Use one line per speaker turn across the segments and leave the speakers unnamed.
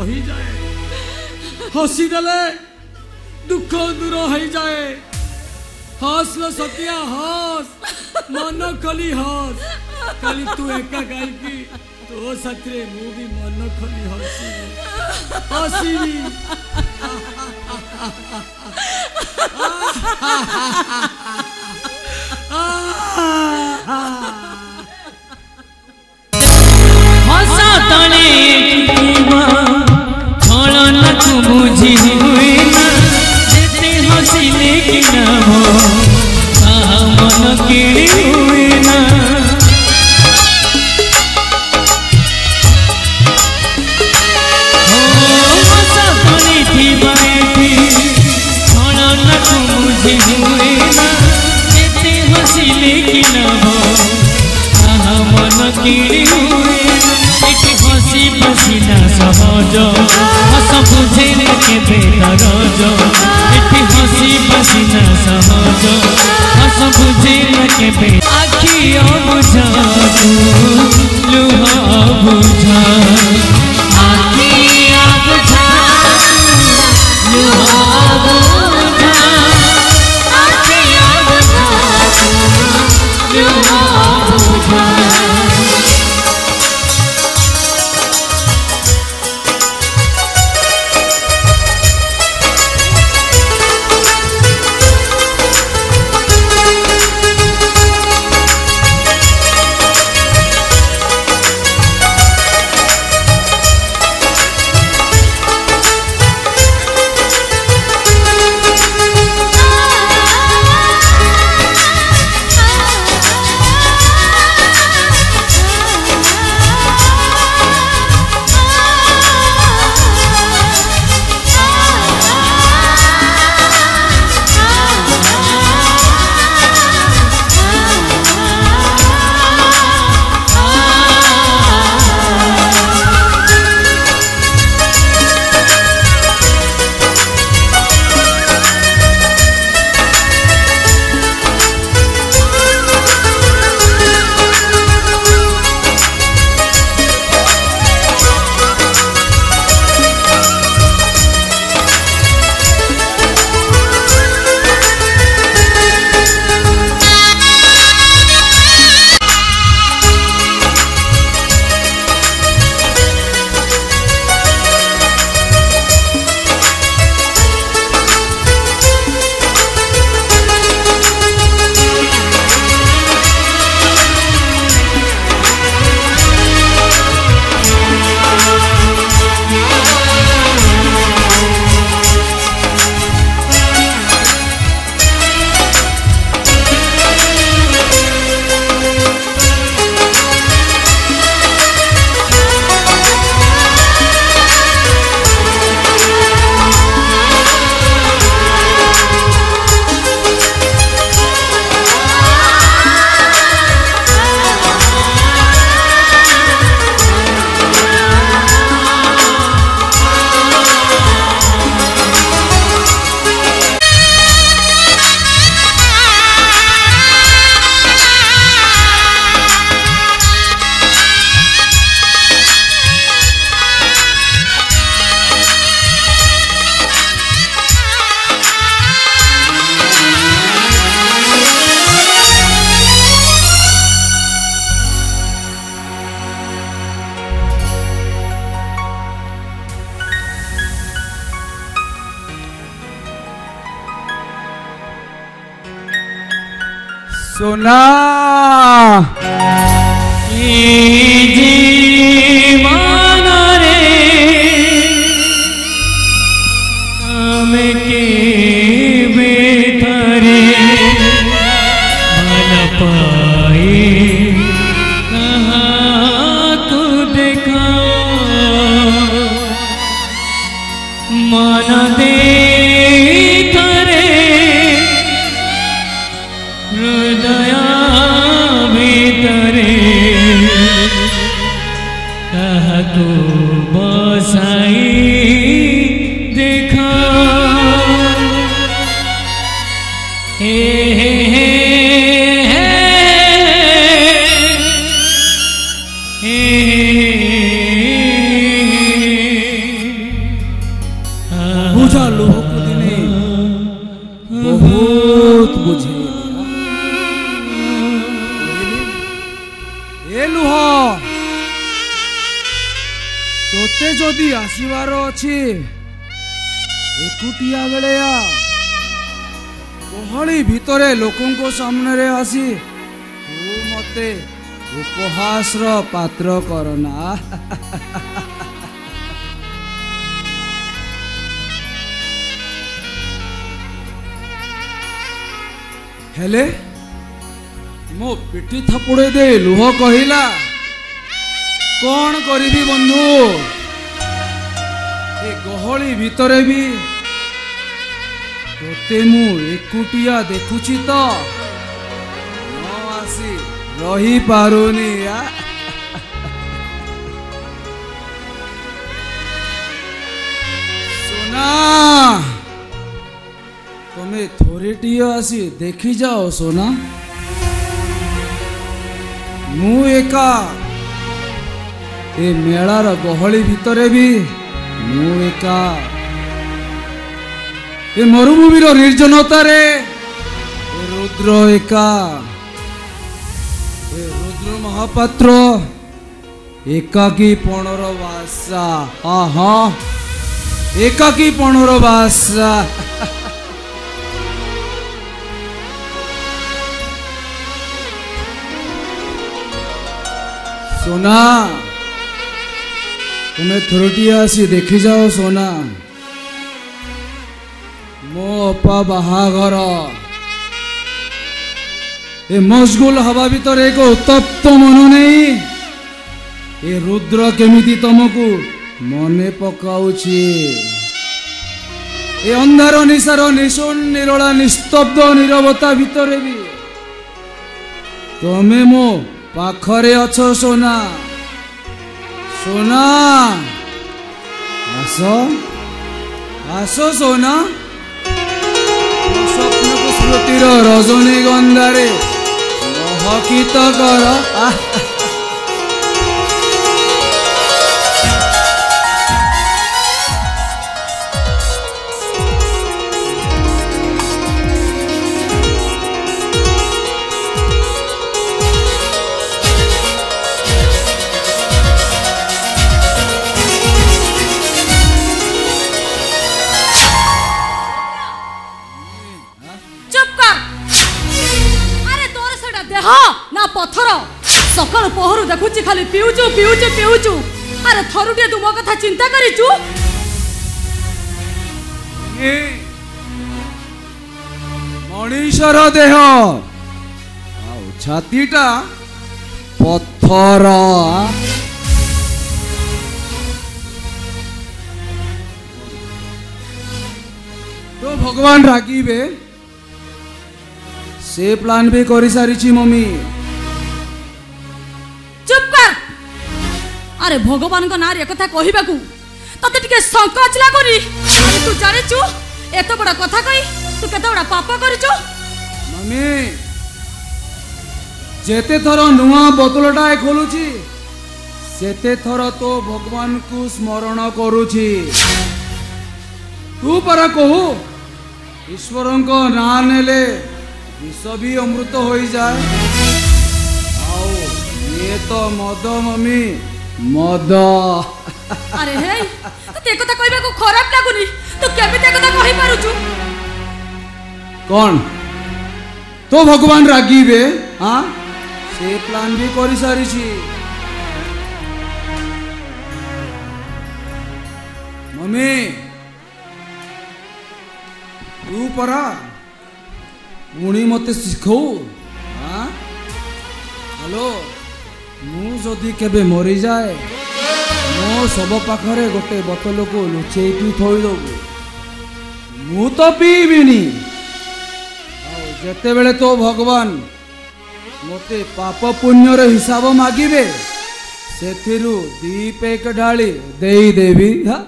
रही जाए हसी देले दुख दूर हो जाए हस लो सतिया हस मन खोली हस खाली तू एका गायकी तो साथी मु भी मन खोली हसी
हसा तने छलन तू बुझी हुए ना जेते हसिले कि ना हो मन किणी हुए ना हसा तने थी बैठी छलन तू बुझी हुए ना जेते हसिले कि ना हो मन किणी हुए हसी पसीना सहज हस बुझे के बेदरज एठी हसी पसीना सहज हस बुझे के बे आखी बुझा लुहा बुझा आखी बुझा लुहा बुझा आखी बुझा लुहा बुझा
सोना
जीवन रे काम के बेतरे मन पाए कहाँ तू देखा मन दे हृदय भीतरे कह तू बसाई देखा हे हे हे हे
तोते जदि आसबार अच्छी एकुटिया बेलिया गहली भितरे लोकों सामने रे आसी तू मते उपहास रो पात्र करना। हेले मो पिठी थपुड़े दे लुह कहिला कौन करिबी बंधु ए गहली भितरे भी तोते मु एकुटिया देखुची तो न आसी रही पारुनी। सोना तुम्हें थोड़े आसी देखी जाओ सोना मु एका ए मेलार गहली भितरे भी मु एका ए मरुभूमिर निर्जनता रे रुद्र एका ए रुद्र महापात्र एकाकी पणर भाषा। हाँ हाँ एकाकी पणर भाषा। सोना तुम्हें थोड़ी आसी देखी जाओ सोना मो अपा बाहाघर ए मशगुल हवा भीतर एक उत्तप्त मन नहीं ए रुद्र केमिति तुमको मने पकाउछि ए अंधार निशार निशून निरोला निस्तब्ध नीरवता भीतर भी तमे मो पाखरे अच्छो सोना सोना आसो आसो सोना स्वप्न को स्मृतिर रजनी गंधारे महकित कर।
ना पत्थर सकाल पहरु देखुची खाली पिउचु पिउचु पिउचु। अरे थरुटे तू मो कथा चिंता करिचु
मनीषर देह छातीटा पत्थर तो भगवान रागिबे से प्लान भी करी सारी मम्मी।
चुप कर। अरे भगवान को नार एक कथा कहिबा को तते टिके संकोच लागुनी। अरे तू जानिचु एत बड़ा कथा कहि तू केते बड़ा पाप करिचु।
मम्मी जेते थर नुआ बोतलटा खोलुची सेते थर तो भगवान को स्मरण करूची। तू पर कहू ईश्वर को ना नेले विष भी अमृत हो जाए। आओ ये तो मद मम्मी मद।
अरे हे ते कथा कहबा को खराब लागुनी तू केमिते कथा कहि पारुचु।
कौन तो भगवान रागिबे। हाँ से प्लान भी करी सारी मम्मी तू परा पुणी मते शिखौ। हाँ हेलो मु जदि केबे मरी जाए मो सब पाखरे गोटे बोतल को लुचेई थोई दबु मु तो पीबिनी। जेते बेले तो भगवान मते पाप पुण्यर हिसाब मागिबे सेथिरु दी पेक ढाली देई देवी। हाँ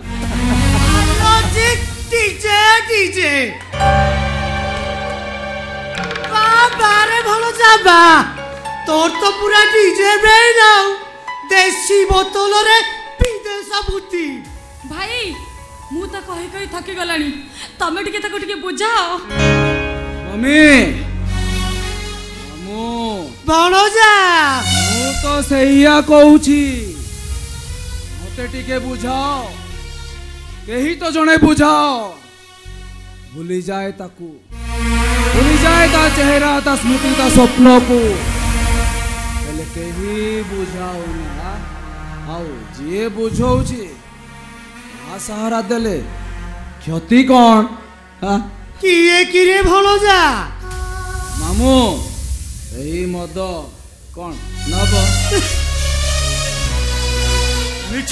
डीजे डीजे बारे भलो जाबा तोर तो पूरा डीजे बेई नाउ देसी बोतल रे विदेश बुद्धि।
भाई मु तो कहि कहि थकी गलानी तमे टिके तको टिके बुझाओ।
मम्मी मु
भणोजा
मु तो सैया कहूची मते टिके बुझाओ कहीं तो जने बुझाओ भूली जाए ताकू भूली जाए ता चेहरा ता स्मृति ता स्वप्न को हेले कहीं बुझाओ ना आओ जे बुझौछि आ सहारा देले क्षति कौन हाँ
किए किरे भलो जा
मामू यही मद कौन नब
मिछ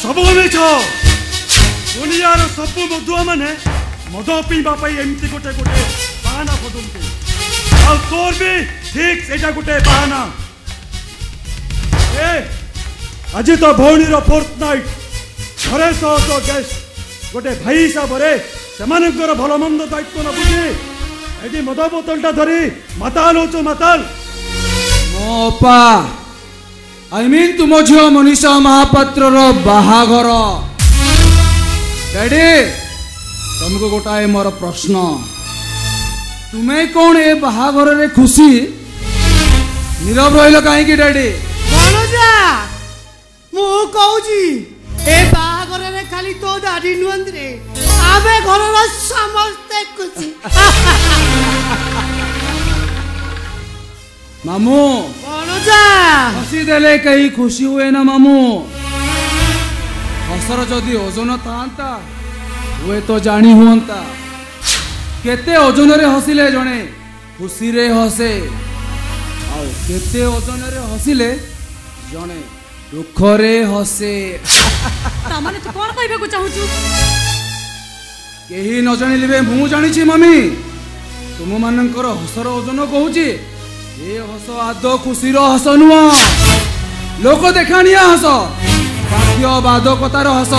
सब मिछ दुनियार सब मधुआ माने मद पीवा एमती गोटे गोटे बाहाना खोजते आ तोर भी ठीक सेटा गोटे बाहाना ए आज तो भौणीर फोर्थ नाइट घरे सह तो गेस्ट गोटे भाई हिसाब से सेमानकर भल मंद दायित्व न बुझी एटी मद बोतलटा धरी माताल होचो माताल
मोपा आई मीन तुम झियो मनीषा महापात्र बाहाघर डैडी तुमको गोटाए मोर प्रश्न तुम्हें कौन ए बाहाघर रे खुशी नीरव रहिल कहीं डैडी
भलो जा मु कहूची ए बाहाघर रे खाली तो दादी नुहंत रे आमे घरर समस्ते खुशी
मामू
भलो जा
हसी देले कहीं खुशी हुए ना मामू हसर जदि ओजन था हुए तो जानी हुंता केते ओजन रे हसिले जणे खुशी रे हसे आउ केते ओजन रे हसिले जणे दुख रे हसे
तामाने तू कोन कहबे को चाहू छु
केही न जानिलिबे मु जानिछि मम्मी तुम मानकर हसर ओजन कहूची ए हस आद खुशीर हस नुह लोक देखानिया हस बाह्य बाधकतार हस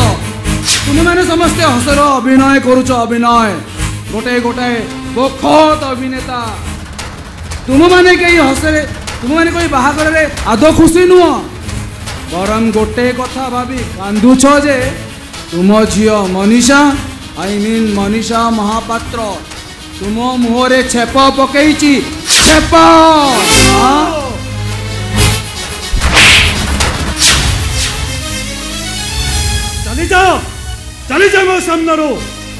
तुम मैंने समस्ते हसर अभिनय करुच अभिनय गोटे गोटे बखत अभिनेता तुम मैंने कई हसरे तुम मैंने कोई बाहागर रे आद खुशी नुह बरम गोटे कथा भाभी कांदुछ जे तुम झियो मनीषा आई मीन मनीषा महापात्र तुम मुहरे छेप पकईची छेप
चली जा मो सामने रो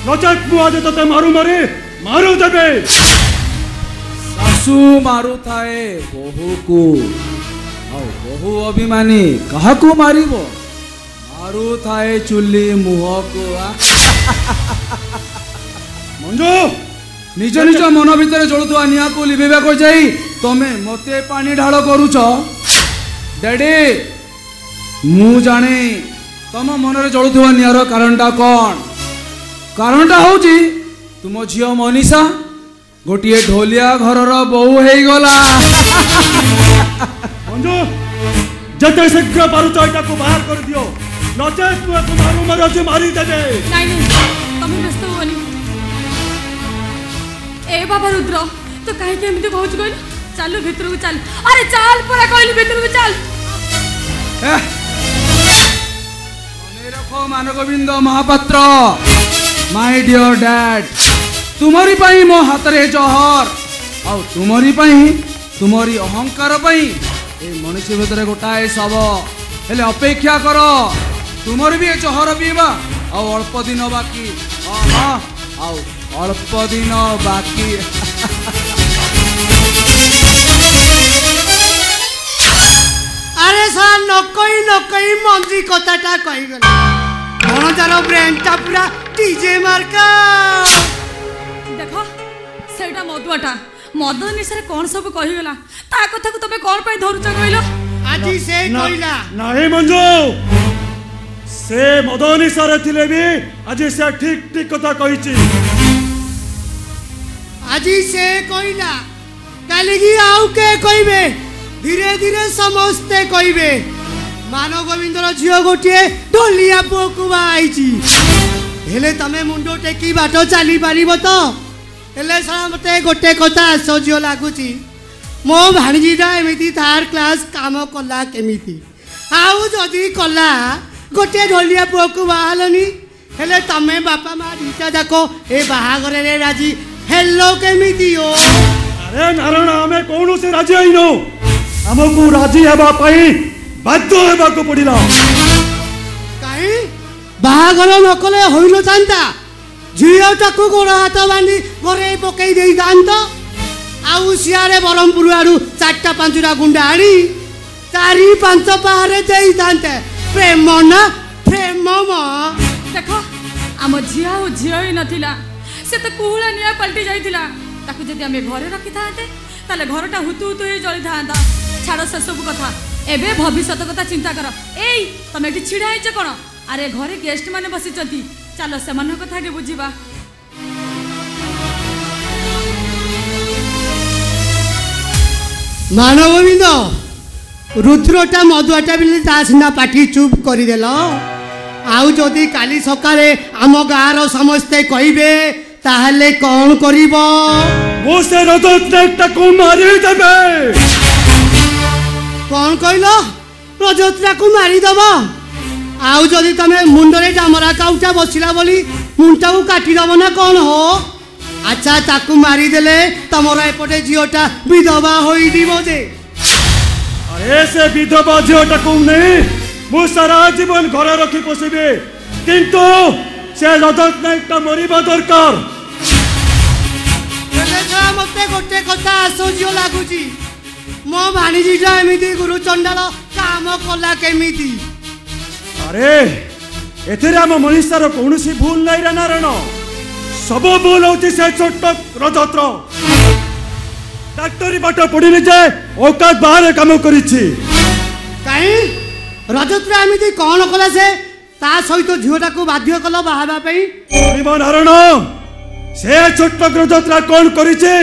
नचेत मु आज तते मारू देबे
सासू मारू थाए बहु को आउ बहु अभिमानी काहाकू मारिबो मारू थाए चुल्ली मुह को
मंजू
निज निज मन भितर जलुवा निया को लिभेबा को जाई तमे मते पानी ढाल करूछ डैडी मु जाने तम मन रे जलुवा नियार कारणटा कौन कारणटा होची तुम झियो मनीषा गोटिए ढोलिया घरर बहु हेई गला
मंजू जते शीघ्र पारुच एटा को बाहर कर दियो नचेत तू को मारू जे मारी देबे
नहीं नहीं तुम व्यस्त होनी ए बाबा रुद्र तो काहे के एमती कहू कहल चल भीतर को चल अरे चल पूरा कहल भीतर को चल
मने रखो Mangovind Mahapatra my dear dad तुम्हारी पाई मो हाथ रे जहर आउ तुम्हारी पाई तुम्हारी अहंकार पाई ए मनुष्य भीतर गोटाए सब हेले अपेक्षा कर तुम्हारी भी जहर पीवा आउ अल्प दिन बाकी आउ अल्प दिन बाकी
अरे सार नकई मंजी कथाटा कही गला भणजार ब्रेनटा पूरा डीजे मार्का
देखो सेटा मधुआटा मद निशा कौन सब कहीगला ता कथा को तबे कौन पाई धरुच कहलो
आज से कहिला
नहीं मंजू से मदनी सारे थिले भी आज से ठीक ठीक कथा कहिची
आज से कहिला काली की आउ के कहिबे धीरे धीरे समस्ते कहिबे मानव गोविंदर झियो गोटे ढोलिया पुओ को आईची हेले तमे मुंडो टेकी बाटो चली पारिबो तो हेले सारा मते गोटे कथा आश्चर्य लागुची मो भाणीजीटा एमिति थार्ड क्लास काम कला केमिति आउ जदी कला गोटे ढोलिया पुओ को बाहालनी हेले तमे बापा मा दीटा जाको ए बाहागरे रे राजी हेलो केमिति ओ
अरे नारायण आमे कोनु से राजी आइनो हमको राजी हेबा पई बाध्य हेबा को पड़िला
बाहाघर न कले होई न थांता झीटाकू गोड़ हाथ बांधी घरे पकई दे था आउ सियारे ब्रह्मपुर आड़ू 4-5 गुंडा आनी 4-5 पहाड़े दे था प्रेम ना प्रेम
देख आम झी आ झी ही नाला से तो कुहुला निया पलटि जाइथिला ताकू जदि आमे घरे रखि थाते ताले घरटा हुतु हुतु ही जली थांता छाड़ से सब कथा एबे भविष्य कथा चिंता कर एई तमे एठी छिड़ा आइछ कोन अरे घरे गेस्ट माने बसिचंती चलो से मन कथा के बुझीबा
मानव गोविंद रुद्रटा मधुआटा बिल तासिना पाठी चुप करदेल आउ जदि काली सकाळे आम गाँर समस्ते कहिबे ताहले कौन करिब
वो से रजत को मारी देबे
कौन कहल रजतरा को मारी दब आउ जदि तमे मुंडरे डामरा काउटा बसिला बोली मुंडा को काटी दब ना कौन हो अच्छा ताकू मारी देले तमरा एपटे झीटा विधवा होई दिबो जे
अरे से विधवा झीटा को नहीं मु सारा जीवन घर रखी पोषिबे किंतु से रजत नायकटा मरिबा दरकार
मते गोटे कथा आश्चर्य लगुची मो भाणीजीटा एमती गुरु चंडाल काम कला केमिति
अरे एथिरे आम मनीषार कौनसी भूल नहीं रे नारायण सब भूल होती से छोट रजत डाक्टरी पाठ पढ़ी जाए औकात बाहर काम करिछि
कहीं रजतरा एमती कौन कला से ता सहित झीटा को बाध्य कल बाहाबा पई
नारायण से छोट रजतरा कौन करिछि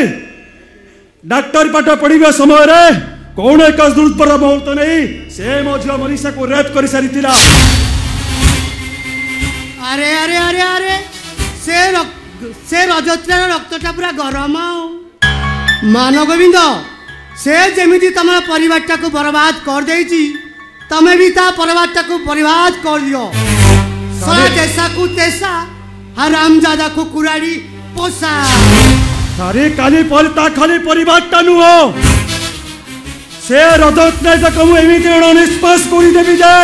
डाक्टरी पाठ पढ़िबा समय रे कौन एक दुर्बर मुहूर्त नहीं से मो झील मनीषा को रेप कर सारी
अरे अरे अरे अरे से रजतरा रक्तटा पूरा गरम मान गोविंद से जेमिति तम परिवारटा को बर्बाद कर देछि तमे भी ता परिवारटा को बर्बाद कर दियो सारा जैसा को तैसा हरामजादा को कुराड़ी पोसा
अरे काली पलता खाली परिवारटा नु हो से रजत नै त कमु एमिति निष्पास करि देबि जे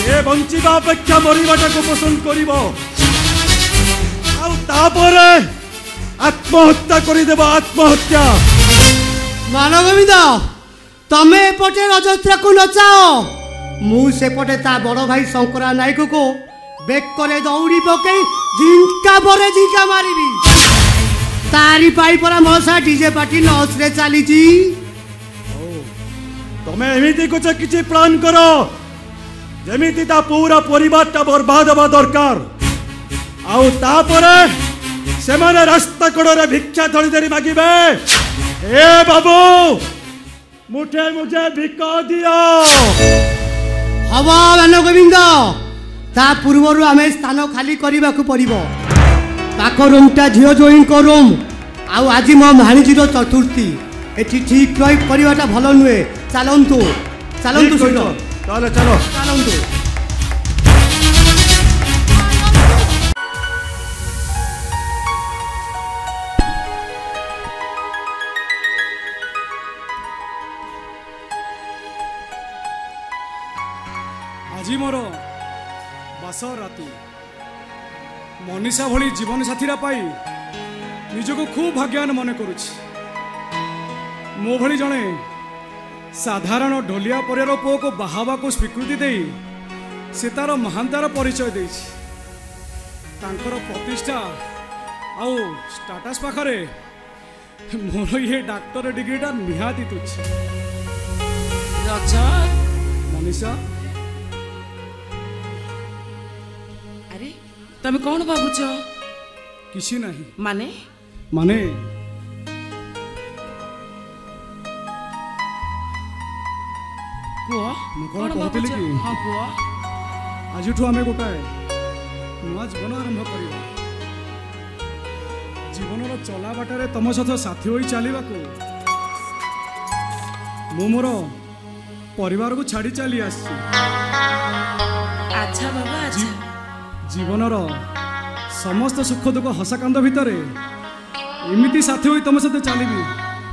ए बंचिबा अपेक्षा मरिबाटा को पसंद करिवो आ तापरे आत्महत्या करि देबो आत्महत्या
मानव गोविंद तमे एपटे रजतरा को नचाओ मु सेपटे ता बड़ भाई शंकरा नायक को बेकरे दौड़ी पकई झिंका परे झिंका मारिबी तारी पाई परा मसा डीजे पार्टी लॉस रे चली जी
तमे एमिति कुछ किछि प्लान करो जेमिति ता पूरा परिवारटा बर्बाद हवा दरकार आउ तापरे से माने रास्ता कड़े भिक्षा थली धरी मागिबे ए बाबू मुठे मुझे भिक्षा दियो
हवा मान गोविंद ता पूर्वर आमे स्थान खाली करने को पड़ो पाख रूमटा झील जोइन रूम आउ आज मो भाणीजीर चतुर्थी एटी ठीक करवाटा भल नुहे चलतु चलतु
चलो चलो
चलतु
आज मोर बास राति मनीषा भली जीवन साथीरा पाई निजको खूब भाग्यवान मन करुछि मो भली जणे साधारण ढोलिया परिवार पुओ को बाहाबा को स्वीकृति दे से तार महानतार परिचय देछि तांकर प्रतिष्ठा आउ स्टाटस पाखरे मोर ये डाक्टर डिग्रीटा निहाती तुच्छ
रजत
मनीषा
अरे तमे कौन भावुच
किसी नहीं
माने
माने
कुआ
कौन कहते कि
हाँ कुआ
आज आम गोटाए नुआ जीवन आरंभ करवा जीवन चला बाटे तुम सहित साथी हो चलवा मु मोर परिवार को छाड़ी चली आसी
अच्छा बाबा अच्छा
जीवनर समस्त सुख दुख हसाकांद भितर एमती साथी हो तुम सहित चलि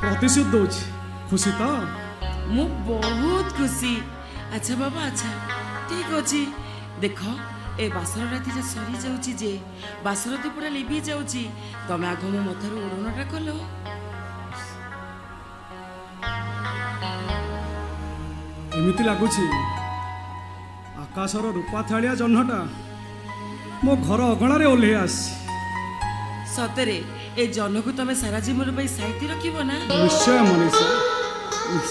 प्रतिश्रुत दौची खुशी तो
मु बहुत खुशी अच्छा बाबा अच्छा ठीक अच्छे देख ए बासर राति जे सरी जाउची जे बासर दीपड़ा लिभि जाउची तमे आग मो मथार ओढ़णाटा कलो
एमिति लागुची आकाशर रूपा थालिया जह्नटा मो घर अगणारे ओल्हे आसी
सतरे ए जह्न को तमे सारा जीवन पाई साइती रखिबो ना
निश्चय मनीषा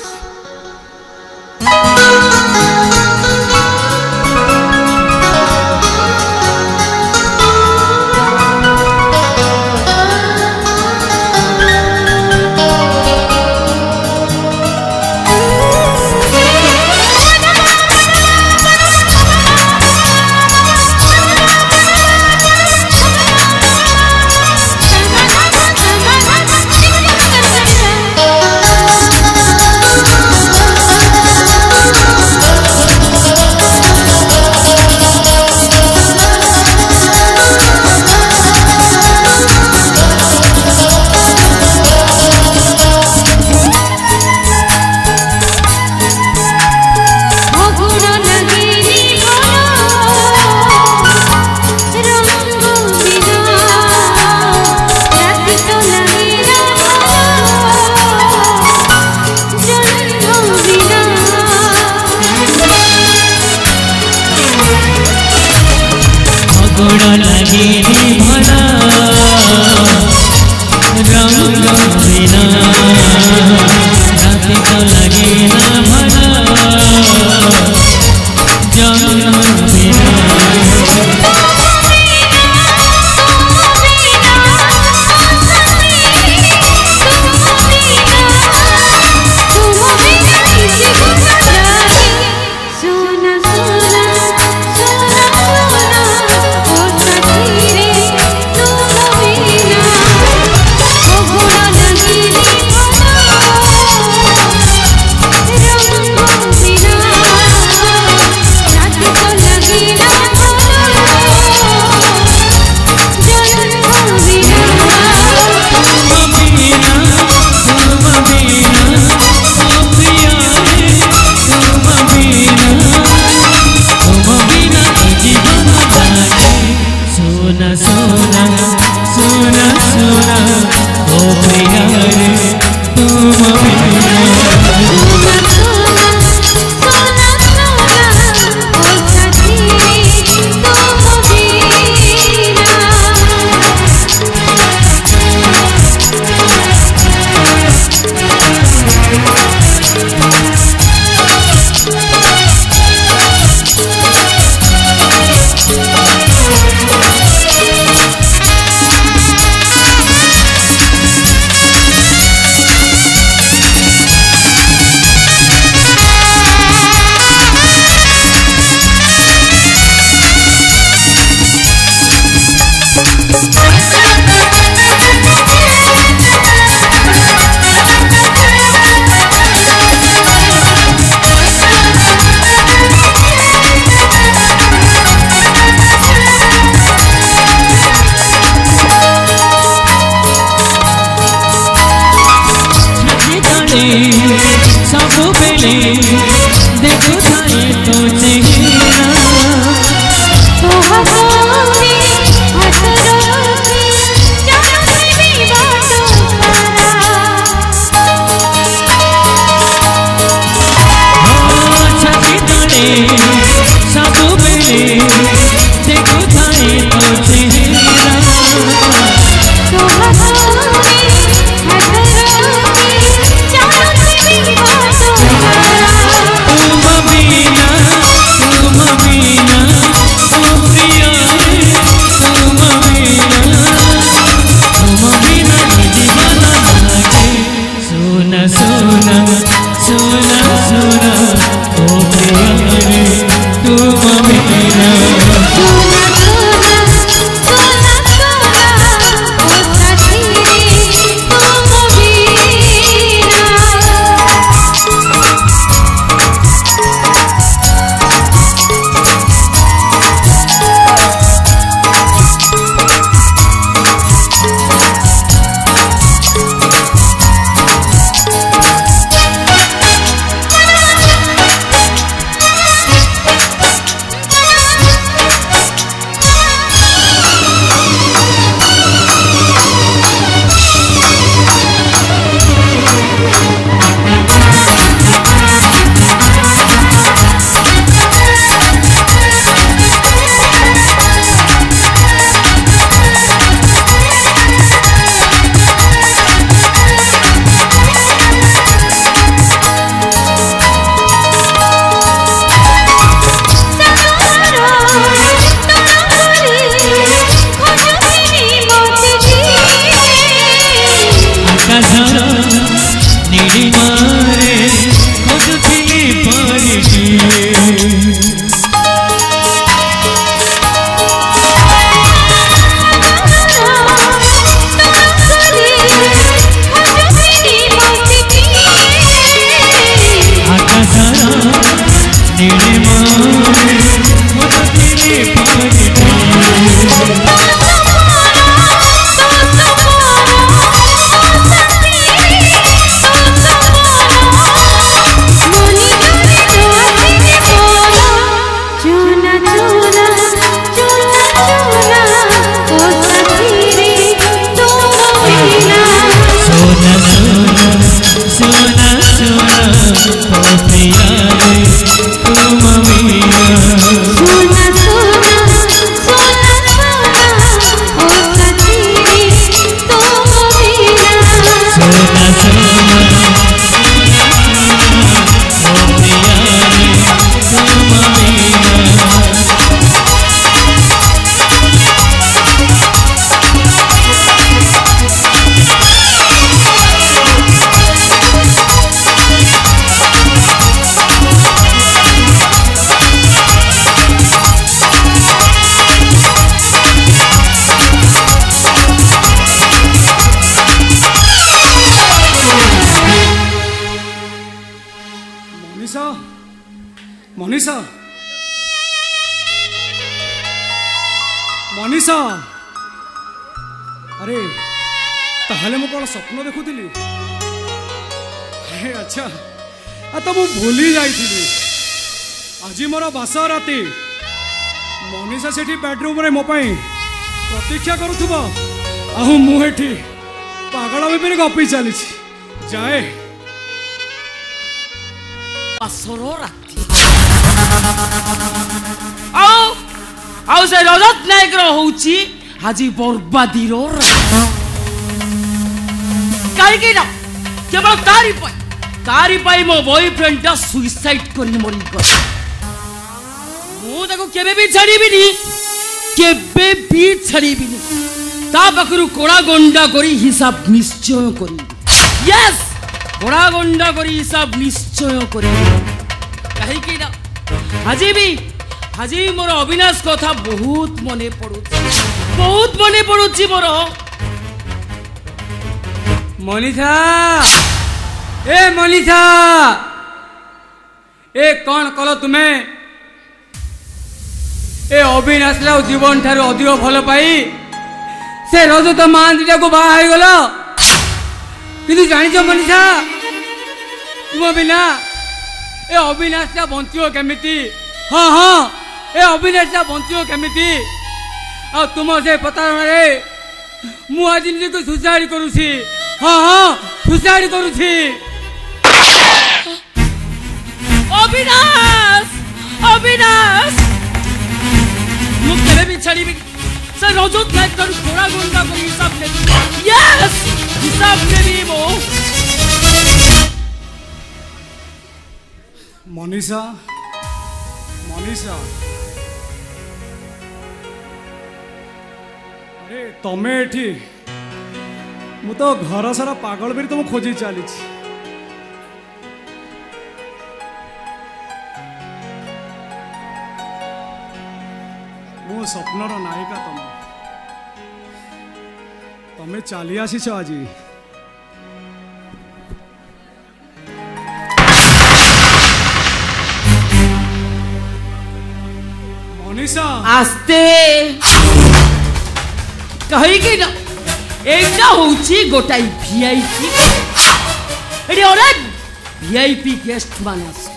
तुम बिना ओ प्रिया
मनीषा मनीषा अरे ताहले मु कौन स्वप्न देखुली अच्छा तो मु भूली जाइली आज मोर बास राति मनीषा से बेडरूम रे मो प्रतीक्षा करुथुब आहु मुठी पागल भी गपी चली जाए
बासर राति आउ से रजत नायक होउची हाजी बर्बादी कहीं ना केवल तारी पाई मो बॉयफ्रेंड टा सुइसाइड करी मरी गला मु ताको केबे भी छाड़ीबिनी ता पाखरु कोड़ा गंडा करी हिसाब निश्चय करी यस कोड़ा गंडा करी हिसाब निश्चय करी कहीं ना हाजी मोर अविनाश कथा बहुत मने पड़ुची मोर
मनीषा ए मनीषा ए कौन कल तुम्हें ए अविनाश जीवन ठारू अधिक भल पाई से रजत महांती को बाहा गल कि जानिच मनीषा तुम बिना ए अविनाश बंचो केमिति हाँ हाँ ए अविनाश बंचो केमिति आ तुम से प्रतारणा रे मु आज निज सुसाइड करुछि हाँ हाँ सुसाइड करुछि
अविनाश अविनाश मु केबे भी छाड़ीबी से रजत नायक कर थोड़ा गुंडा कर हिसाब ले यस हिसाब लेबी मो
मनीषा मनीषा अरे तमे एठी मु तो घर सारा पागल भी तुम खोजी चली मो स्वप्नर नायिका तमे चली आसीच आज मनीषा
आस्ते कहीं ना एटा होची गोटाई वीआईपी एडी अनेक वीआईपी गेस्ट मानस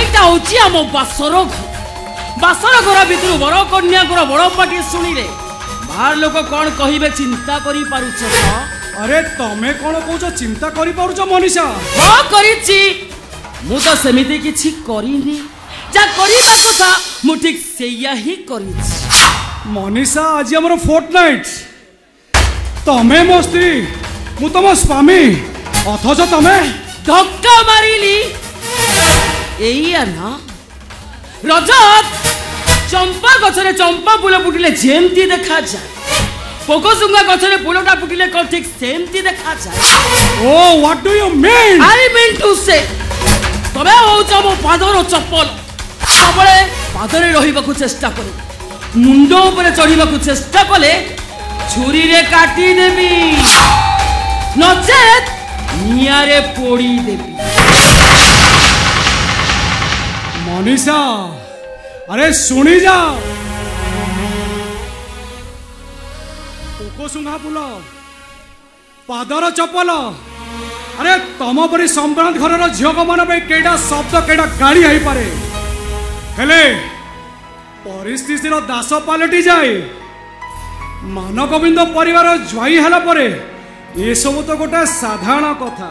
एटा होची हम बासर घर भितर बर कन्या को बड़ पार्टी सुनिले बाहर लोक कौन कहिबे चिंता करी पारुछ
अरे तमे कौन कहूच चिंता करी पारुछ मनीषा
हां करिछि मु तो सेमिति किछि करिनी जा करिबा कथा मु ठीक सेया ही करिछि
मनीषा आज हमर फोर्टनाइट तमे मो स्त्री मु तुम स्वामी अथच तमे
धक्का मारिली एइया ना रजत चंपा गछरे चंपा फूल फुटिले जेमती देखा जाए पोकोसुंगा गछरे फूलटा फुटिले कौन ठीक सेमती देखा जाए
ओ what do you mean
I mean to say तबे होउछ मो पादर चप्पल सबले पादरे रहिबाकू चेष्टा करू मुंड ऊपर चढ़ीबाकू चेष्टा कले छुरी रे काटी देबी नचेत नियारे पोड़ी देबी
मनीषा अरे शुणी जाओ पोकोशुंगा फुल पादर चपल अरे तम परी संभ्रांत घर झीक मान केटा शब्द केटा गाड़ी हो पारे हेले परिस्थितिर दास पलटि जाए मानगोविंद परिवार ज्वाई है परे ये सब तो गोटे साधारण कथा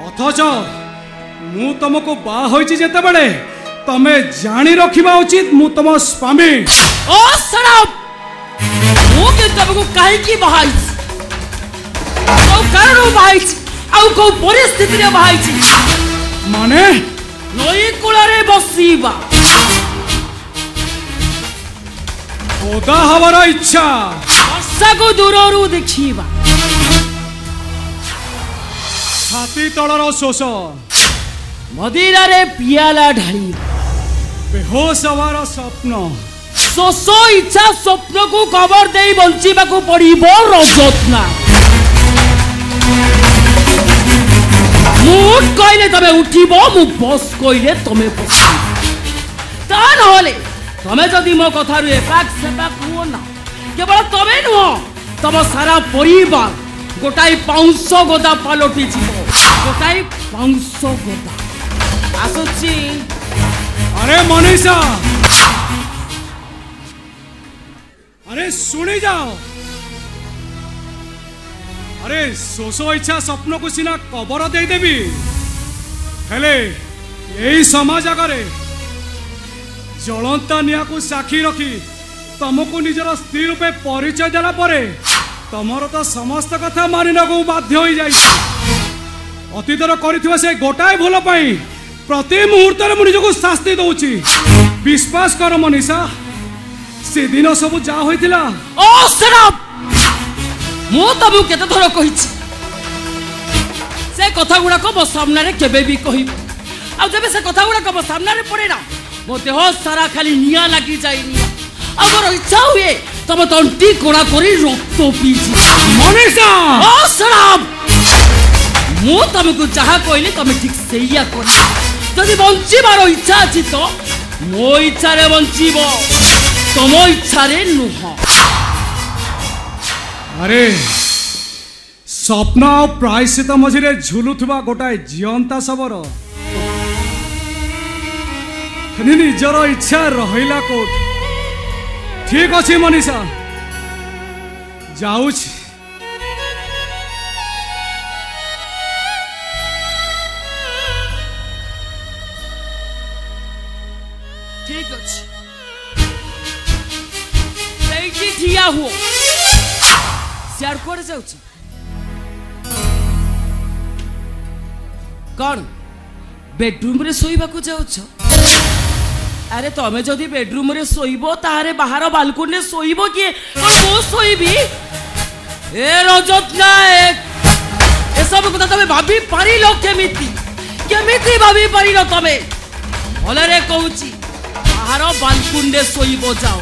अथच मु तुमको बाहा होइछि जेते बेले तमे जानी रखिबा उचित मु तुम स्वामी
ओ सड़प मु के तुमको काहे की बहाई ओ कारण बहाई आउ को परिस्थिति रे बहाई
माने
नई कूलरे बसीबा
ओदा हमारा इच्छा
वर्षा को दूररू देखिबा
छाती तलर शोष
मदिरा रे पियाला ढाली
बेहोश हमारा स्वप्न
शोष इच्छा स्वप्न को कबर दे बंचीबा को पड़िबो रजतना मुठ कहले तमे उठिबो मु बस कहले तमे बसिबो ता नहले तमे जदि मो कथा रे पाक सेपाक हुओ ना केवल तमे नुह तम सारा परिवार गोटाई पाउंस गोदा पालटी जीवो गोटाई पाउंस गोदा आसुची
अरे मनीषा अरे सुनी जाओ अरे शोष इच्छा स्वप्न को सीना कबर दे देवी हेले यही समाज आगे जलंता निया को साक्षी रखी तुमको निजर स्त्री रूपे परिचय देला परे तमर तो समस्त कथा मानिना को बाध्य हो जाई अतीतर करिथिबा से गोटाए भूल पाई प्रति मुहूर्त में निजको शास्ति दउची विश्वास कर मनीषा से दिन सब जा होइतिला
ओ सराप मु तबु केते थरो कहिछि से कथा गुडा को सामने रे केबे भी कहिबो आ जबे से कथा गुडा को सामने रे पड़े ना मो देह सारा खाली निया लागी जाइनी अगर इच्छा हुए तब तंटी कोड़ा करी रक्त पीछि
मनीषा
ओ सराप मु तमको जहा कहली तमे ठीक सेया कर जदि बंचीबार इच्छा अछि तो मो इच्छा रे बंचीबो तुम इच्छा रे नुह
अरे स्वप्न और प्रायश्चित मझे झुलुवा गोटाए जीवंता शबर निजर इच्छा रहिला कोट ठीक अच्छे मनीषा जाऊँ
ठीक अच्छे ठिया हुओ सियाड़ कोड़े जाउची कौन बेडरूम रे सोईबा को जाउछ अरे तमे जदि बेडरूम रे सोईबो तारे बाहर बालकनी रे सोईबो किए और मो सोईबी ए रजत नायक ए सब कथा तमे भाबी पारिलो केमिति भाबी पारिलो तमे भले रे कहूची बाहर बालकनी रे सोईबो जाओ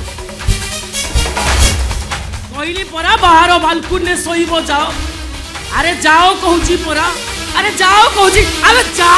कहली परा बाहर बालकनी रे सोईबो जाओ अरे जाओ कहूची परा अरे जाओ कहूची अरे जा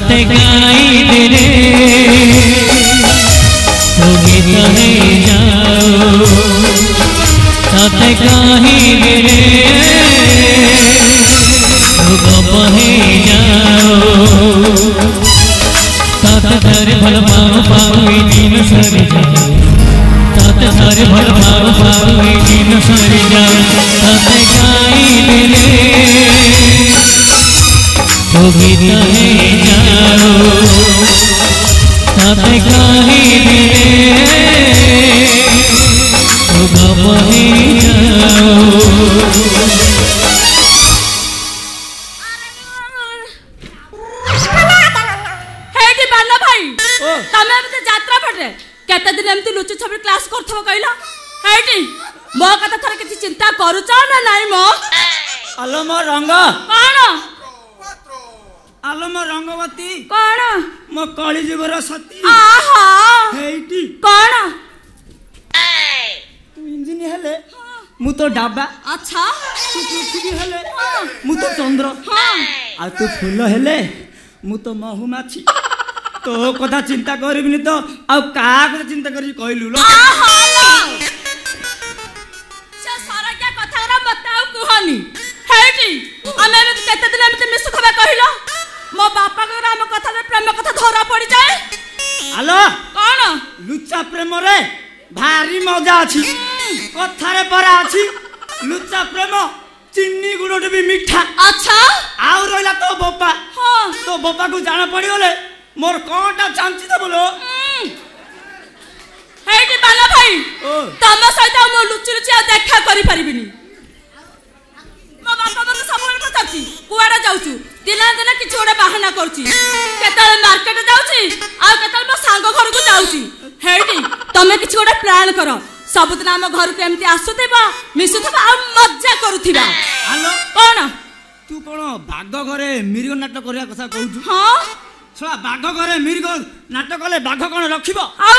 बे
गाई दे रे तो गीत है जाओ साथ गाई दे रे तो गप है जाओ साथ सारे भल पाओ पाओ दिन सर जाओ साथ सारे भल पाओ पाओ दिन सर जाओ साथ गाई दे रे तो गीत है
तमे एमती यात्रा पड़े केते दिन एमती लुचि छबी क्लास करथबो कहला हेटी मो कथा थरे किछि चिंता करूछ ना नाही मो
आलो मो रंग
कोन
आलो मो रंगवती
कोन
मो कଳି जुगर सती
आहा
हेटी
कोन
तू इंजिन हेले मु तो डाबा
अच्छा
तू पृथ्वी हेले मु तो चंद्र आ तू फूल हेले मु तो महुमाछी तो कथा चिंता करबिनी तो आ का कथा चिंता करी कहलु लो
से सारा क्या कथा रा बताओ कुहनी हेटी हमें केते दिन एमती मिसु खबा कहिलो मो बापा को राम कथा रे प्रेम कथा धरा पड़ी जाए
आलो
कोन
लुच्चा प्रेम रे भारी मजा अछि कथारे परा अछि लुच्चा प्रेम चिन्नी गुड़ोटे भी मीठा
अच्छा
आउ रहिला तो बोपा
हां
तो बोपा को जाना पड़ी गले मोर कोनटा चांची तो बोलो
हेटी बाला भाई
ओ
तम सहित मो लुचि लुचि आ देखा करि परिबिनी मो बापा मते सबले पचाची कुआडा जाउछु दिना दिना किछ ओडे बाहाना करछि केतल मार्केट जाउछि आ केतल मो सांग घर को जाउछि हेटी तमे किछ ओडे प्लान करो सबदिन हम घर को एमती आसुथिबा मिसुथिबा आ मजा करूथिबा
हेलो
कोन
तू कोन बाघ घरे मिर्ग नाटक करिया कथा कहूछु
हां
छला बाघ घरे मिर्ग नाटक कले बाघ कोन रखिबो
आ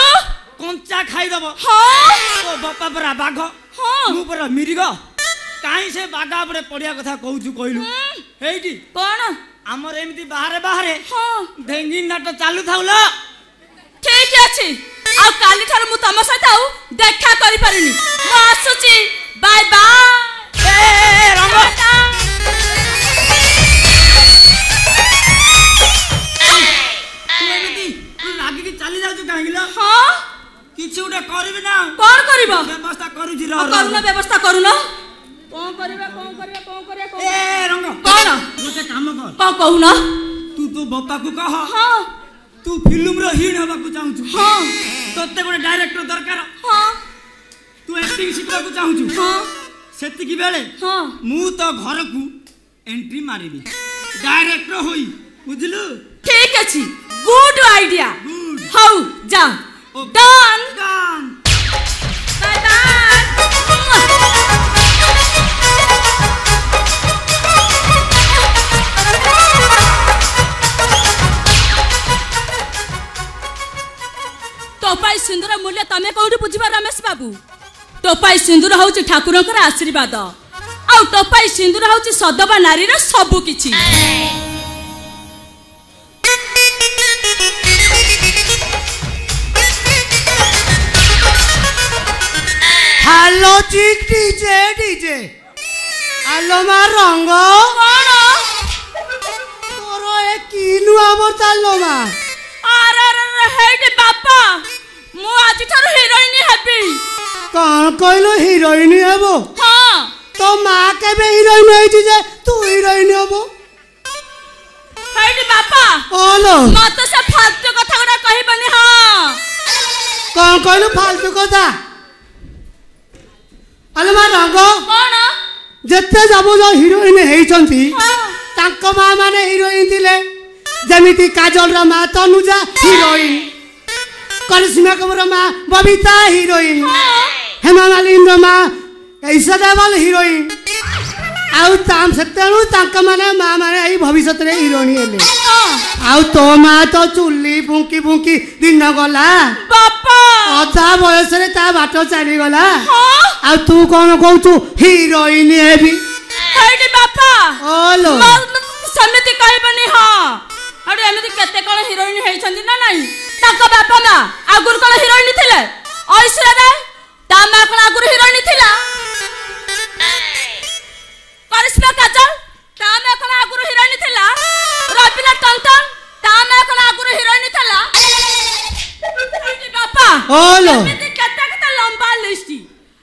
कंचा खाई दबो
हां
तो बापा परा बाघ
हां
मु परा मिर्ग काई से बाघा पड़े पड़िया कथा कहूछु कहलु हेटी
कोन
हमर एमती बाहरे बाहरे
हां
ढेंगी नाटक चालू थाउला
ठीक अछि आ काली ठार मु तम सहित आउ देखा करि परिनी मु आसुची बाय बाय
ए रंग तू एमती तू लागी कि चली जाउ तू काहेला
हां
किछ उडे करबी ना
कोन करिवो
व्यवस्था करूची
करूना व्यवस्था करूना कोन करिबा
ए रंग
कोन
गोटे काम कर
को कहूना
तू तो बापा को कह
हां
तू फिल्म रो हीरो हबा को चाहू छु
हां
तोते गोटे डायरेक्टर दरकार
हां
तू एक्टिंग शिखबा को चाहू छु
हां
सेति की बेले
हां
मु तो घर को एंट्री मारिबी डायरेक्टर होई बुझलु
ठीक अछि गुड आइडिया
गुड
हाउ जा डन
डन
बाय बाय टोपाई सिंदूर मूल्य तमे कोठी बुझिबा रमेश बाबू टोपाई सिंदूर होउची ठाकुरंकर आशीर्वाद आ टोपाई सिंदूर होउची सदबा नारी रे सब किछि
हेलो चिक डीजे डीजे हेलो मा रंग
कोन
तोरो ए किनु आबर तालो मा
अरे अरे हेडी बापा मु आज थारो हिरोइन हेबी
कौन कहलो हिरोइन हेबो
हां
तो माँ केबे हिरोइन होइछि जे तू हिरोइन हेबो
हेडी बापा
ओलो
मत से फालतू कथा गुडा कहिबनी हां
कौन कहलो फालतू कथा हेलो मा रंग
कोन
जत्ते जाबो जो हिरोइन हेइछंती तांको माँ माने हिरोइन थिले जमिति काजल रा माँ तनुजा हिरोइन करिश्मा कपूर माँ बबीता हिरोइन हेमा मालिनी रा माँ ऐसा देवल हिरोइन आउ ताम सतेनु तांका माने माँ माने एई भविष्यत रे हिरोइन हेले आउ तो माँ तो चुल्ली फुंकी फुंकी दिन गला
बापा
अधा बयस रे ता बाटो चली गला
हां
आउ तू कोन कहू हिरोइन हेबी
हेडी बापा
ओलो
समिति कहबनी हां अरे एमिति केते कोन हिरोइन हेइछंती ना नाही ताका बापा मा आगुर कोन हिरोइन थिले ऐश्वर्या राय ता मा कोन आगुर हिरोइन थिला करिश्मा काजल ता मा कोन आगुर हिरोइन थिला रबिना टंटन ता मा कोन आगुर हिरोइन थिला हेडी बापा
ओलो
एमिति केते केते लंबा लिस्ट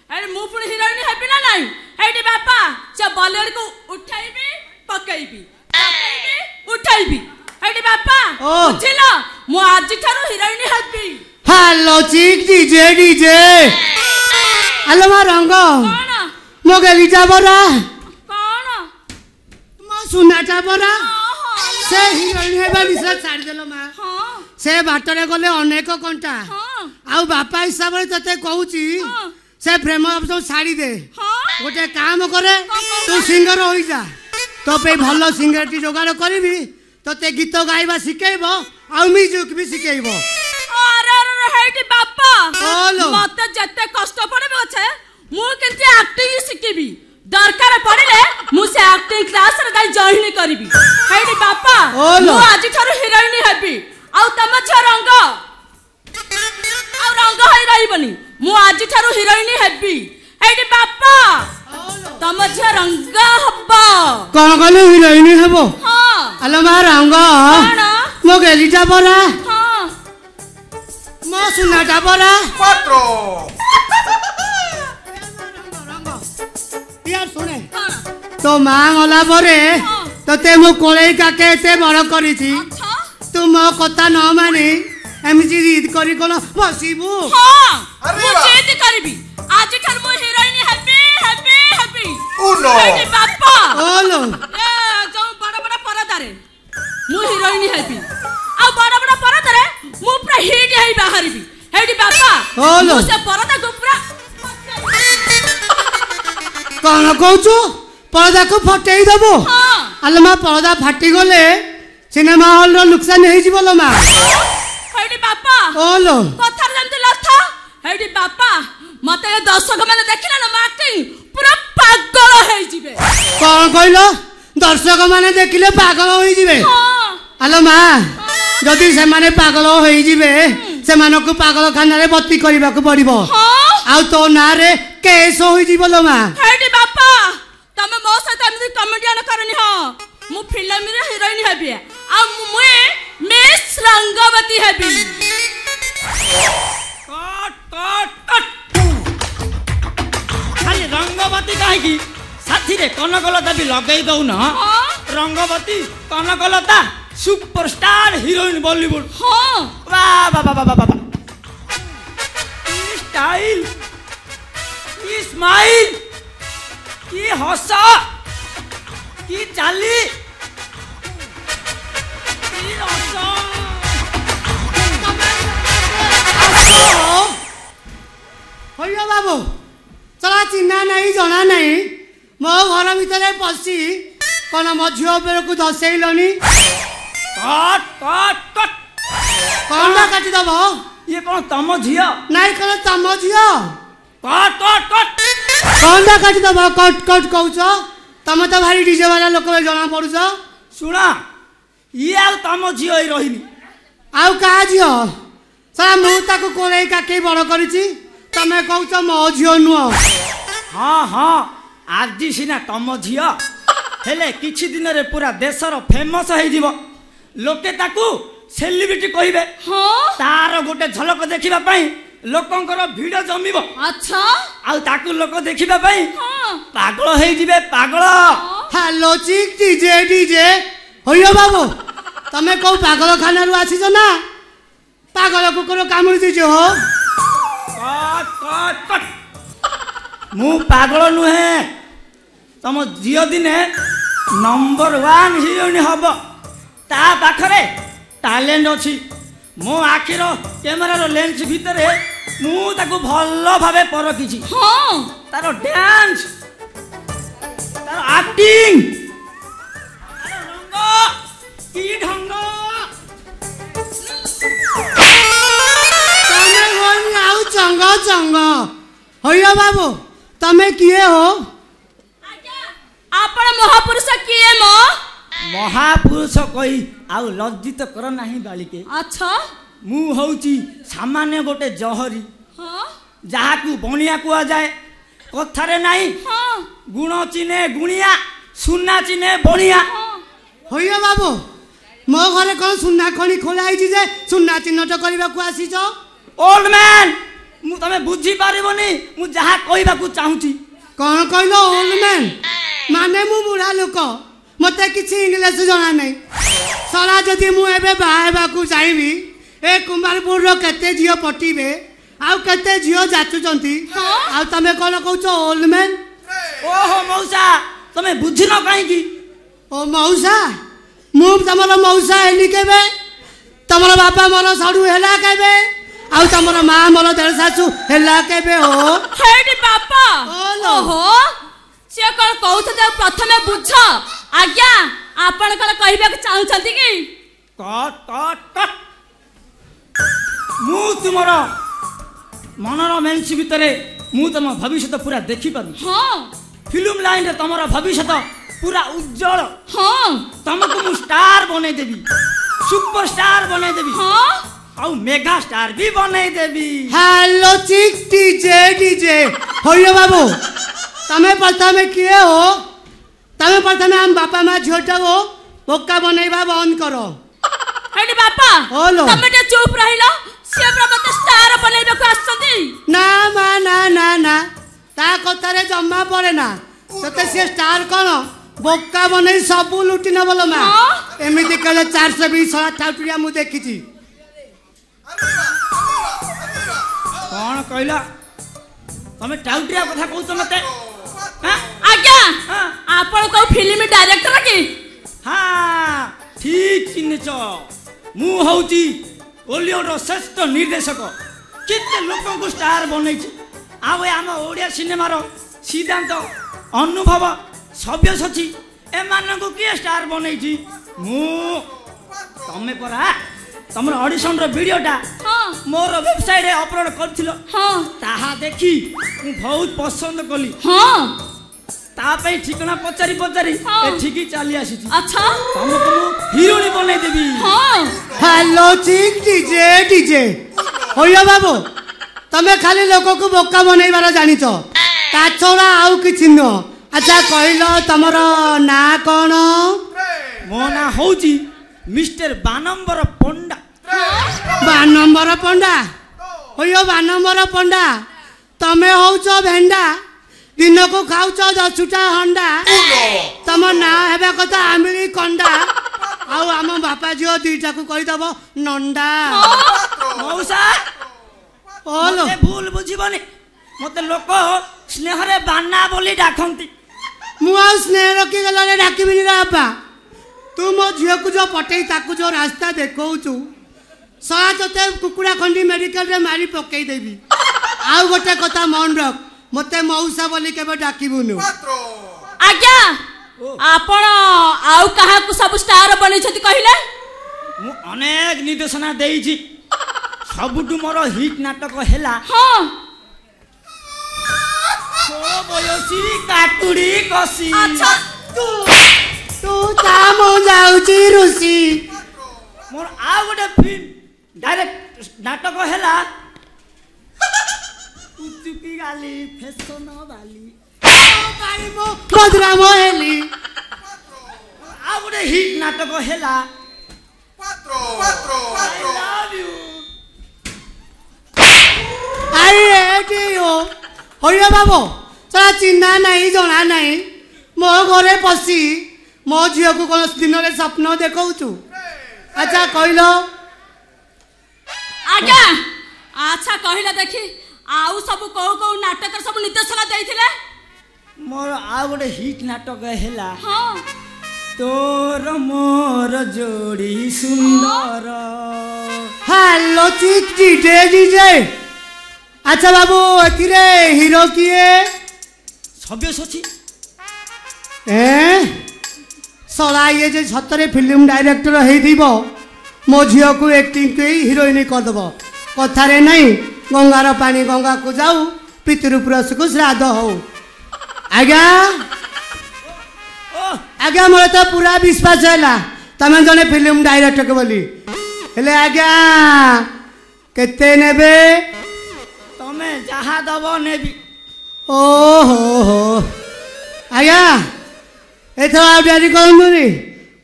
अरे मु पुणी हिरोइन हेबी ना नाही हेडी बापा से बॉलीवुड को उठाइबी पकाइबी उठाइबी हेडी बापा बुझिलो मु आज थारो हिरोइन हेबी
हेलो चिक डीजे डीजे हेलो मा रंग
कोन
मोगली जाबरा
कोन
मो सुना जाबरा से हिरोइन हेबा निशा छाड़ी देलो मां
हाँ
से बाटरे गले अनेक कंटा
हाँ
आउ बापा हिसाब रे तते कहूची
हाँ।
से प्रेम सब छाड़ी दे
हाँ
गोटे काम करे
कौन?
तू सिंगर हो जा तो पे भल सिंगर टी जोगाड़ करबी तते गीत गाइबा शिखेइबो आ म्यूजिक भी शिखेइबो
अरे अरे हेटी बापा
ओलो।
मते जते कष्ट पड़बे अछे मु केनते एक्टिंग शिखेबी दरकार पड़िले मु से एक्टिंग क्लास रे जाई जॉइन करबी हेटी बापा
ओलो।
मु आज थारो हिरोइन हेबी आ तम छ रंग आ रंग होई रहिबनी मु आज थारो हिरोइन हेबी हेटी बापा तम छ रंग हब्बा
कौन कहले हिरोइन हेबो
हां
आलो मा रंग
कौन?
मो गेलीटा परा
हां
मो सुनाटा परा
Cuatro.
यार सुने
कौन?
तो मां गला परे
हाँ।
तते मु कोले काके एते बड़ करिछि
अच्छा
तू मो कथा न मानी एमजी जिद करी कोन बसिबू
हाँ
अरे
मु
वाह।
जिद करबी आज ठार मु heroine heavy heavy heavy
Uno.
Hattie बापा
ओलो
ए जो बड़ा बड़ा परदारे मु हिरोइन हेबी आ बड़ा बड़ा परदारे मु पूरा हिट हेई बाहरबी हेटी बापा
ओलो।
मु से परदा को पूरा
कौन कहूचु पर्दा को फटेई दबो
हाँ
आलो मा पर्दा फाटी गले सिनेमा हॉल रो नुकसान हेई जिवलो मा
हेटी बापा
ओलो
कथार जमते लथा हेटी बापा मते ए दर्शक माने देखिला ना एक्टिंग पूरा पागल हेई जिवे
कौन कहलो दर्शक माने देखिले पागल होई जिवे
हां
आलो मा जदि से माने पागल होई जिवे से मानको पागल खाना रे भर्ती करबा को पड़िबो
हां
आ तो ना रे केस होई जिवलो मा
हेटी बापा तमे मो साथ एमती कमेडियन करनी हो मु फिल्म रे हिरोइन हेबी आ मु miss Rangabati heavy
cut cut cut खाली रंगवती काहेकी साथी रे कनकलता भी लगई दउ न
हां
रंगवती कनकलता सुपरस्टार हिरोइन बॉलीवुड
हां
वाह वाह वाह वाह वाह की स्टाइल की स्माइल की हंसा की चाली की हंसा
होइयो बाबू चला चिन्हा नहीं जना नहीं मो घर भीतर पसी कोन मो झियो बेर को दसेइलनी
कट कट कट
कोनटा काटी दबो
ये कौन तम झिया
नहीं कल तम झियो
कट कट कट
कोनटा काटी दबो कट कट कहउछ तम तो भारी डीजे वाला लोक जना पड़ुछ
सुना ये आउ तम झियो ही रहिनी
आउ का झियो सारा मु ताको कोले काके बड़ करिछि तमे कहउछ मो झियो नुओ
हाँ हाँ आज सीना तम झिया हेले किछि दिन रे पूरा देशर फेमस हो जिवो लोके ताकू सेलिब्रिटी कहिबे
हां
तार गोटे झलक देखिबा पई लोकंकर भीड़ जमिबो
अच्छा
आउ ताकू लोक देखिबा पई
हां
पागल हेई जिवे पागल
हेलो चिक डीजे डीजे होइयो बाबू तमे को पागल खाना रु आसी ना पागल कुकुर कामुड़ी दिजो हो
कट कट कट मु पागल नुहे तम झियो दिने नंबर 1 हिरोइन हब ता पाखरे टैलेंट अछि मो आखिर कैमेरा रो लेंस भितरे मु ताकू भलो भाबे परखिछि
हां
तारो डांस तारो एक्टिंग तारो रंग की ढंग
तमे होनी आउ चंग चंग होइयो बाबू तमे किए हो
आपण महापुरुष किए मो
महापुरुष कही आउ लज्जित कर नाही बालिके
अच्छा
मु हौची सामान्य गोटे जहरी
हां
जाहाकू बणिया कुआ जाए कथारे नाही
हां
गुण चिने गुणिया सुना चिने बणिया
होइयो बाबू मो घरे कोन सुन्ना खणी खोलाई छी जे सुन्ना चिन्हट करबा को आसी छ
ओल्ड मैन मु तमे बुझी पारिबोनी मु जहा कहबा को चाहूची
कोन कहलो ओल्ड मैन माने मु बुढ़ा लोक मते किछि इंग्लिश जଣା नै सला जदि मु एबे बाहेबा को चाहबी ए कुमारपुर रो कते जियो पटीबे आउ कते जियो जाचुचंती आउ तमे कोन कहउछ ओल्ड मैन
ओहो मौसा तमे बुझिनो काहे की
ओ मौसा मु तमर मौसा हेली केबे तमर बापा मोर साडू हेला केबे आउ तमर माँ मोर देर सासू हेला केबे हो
हेडी बापा ओहो से कौन कहते प्रथमे बुझ आज्ञा आपण कौन कहबे चाहूछंती कि
कट कट कट मु तुमर मनर मेन्सी भितरे मु तुम भविष्य पूरा देखि पाबी
हां
फिल्म लाइन रे तमर भविष्य पूरा उज्जवल
हां
तुमको मु स्टार बने देबी सुपर स्टार बने देबी
हां
आउ मेगा स्टार भी बने देबी
हेलो चिक डीजे डीजे होयो बाबू तमे प्रथमे किए हो तमे प्रथमे हम बापा माँ झोटा हो बोका बनैबा बंद करो
हेडी बापा
ओलो
तमे ते चुप रहिलो से प्रभु स्टार बनैबे को आछथि
ना मा ना ना ना ता कथारे जम्मा पड़े ना तते से स्टार कोन बोका बनै सब लुटी न बोलो मा एमिति कले 420 ठाटुरिया मु देखिछि
कौन कहला तमे टाउटिया कथा कहू तो मते हां
आज्ञा आपण को फिल्म डायरेक्टर कि
हां ठीक चिन्हछ मु होउची ओलिउड श्रेष्ठ निर्देशक केते लोक को स्टार बनै छी आवे आम ओडिया सिनेमा रो सिद्धांत अनुभव सभ्यसची ए मान को के स्टार बनै छी मु तमे परा तमर ऑडिशन रो वीडियोटा मोर वेबसाइट रे अपलोड करथिलो ताहा देखी मु बहुत पसंद कली ता पे ठिकाना पचारी पचारी ए ठिकी चली आसी
अच्छा
तमको मु हीरोनी बनै देबी
हेलो चिक डीजे डीजे होयो बाबू तमे खाली लोक को बोका बनैबार जानितो ता छोड़ा आउ किछि न अच्छा कहलो तमर ना कोन
मो ना होउची मिस्टर बानंबर पंडा
बानंबर पंडा होयो बानंबर पंडा तमे होउचो भेंडा दिन को खाउच 10टा हंडा तम ना हेबा कथा आमिली कंडा आउ आम बापा जियो दुईटा को कहि दबो नंडा
मौसा
ओलो
मते भूल बुझिबनी मते लोक स्नेह रे बाना बोली डाकंती
मु आ स्नेह रखी गला रे डाकिबिनी रे बापा तू मो झियो को जो पटेई ताकू जो रास्ता देखौचू सहा तते कुकुड़ा खंडी मेडिकल रे मारी पकई देबी आउ गोटे कथा मन रख मते मौसा बोली केबे डाकिबुनु
आज्ञा आपण आउ कहा को सब स्टार बनै छथि कहिले
मु अनेक निर्देशना देई छी सबुटु मोर हिट नाटक हेला
हां
ओ बयसी काटुडी कसी
अच्छा
तू ता मो जाउची रुसी
मोर आ गोटे फिल्म डायरेक्ट नाटक हेला उचुकी गाली फैशन वाली
ओ भाई मो बदरा मोहेली
आ गोटे हिट नाटक हेला I love you
I eighty हो होयो बाबू तोरा चिन्हा नहीं जना नहीं मो घरे पसी मो झियो को कोन दिन रे सपन देखौचू अच्छा कहलो
आज्ञा अच्छा कहिला देखी आउ सब को नाटक सब निर्देशना देइथिले
मोर आ गोटे हिट नाटक हेला
हां
तोर मोर जोड़ी सुंदर
हेलो चिक डीजे डीजे अच्छा बाबू एथिरे हीरो किए
सब्यसची
सला ये जे सतरे फिल्म डायरेक्टर हेई दिबो मो झियो को एक्टिंग के हीरोइन कर दबो कथा रे नहीं गंगार पानी गंगा को जाऊ पितृपुरुष को श्राद्ध हो आज्ञा आज्ञा मोर तो पूरा विश्वास हैला तमे जने फिल्म डायरेक्टर के बोली हेले आज्ञा केते नेबे
तमे जहा दबो नेबी
ओ हो आज्ञा एथर आ डेरी करंतुनी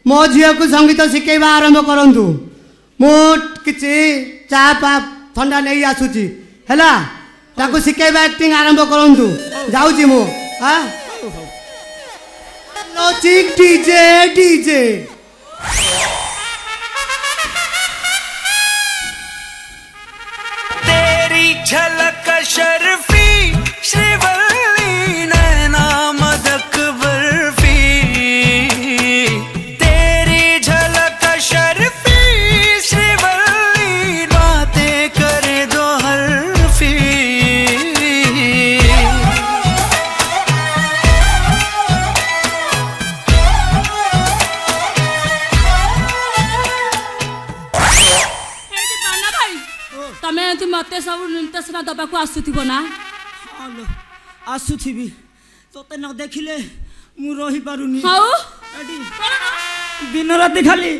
मो झियो को संगीत शिखेबा आरंभ करंतु मो किछि चा पा ठंडा नहीं आसुची हैला ताको शिखेबा एक्टिंग आरंभ करंतु जाउची मो हां लो चिक डीजे डीजे
तेरी झलक शर्फी श्रीवल्ली नैना मदक बर्फी तेरी झलक
तमे एथि मते सब निर्देशना दबाकू आसुथिबो ना
हालो आसुथिबी तोते न देखिले मु रही पारुनी
हाउ
एडी दिन राति खाली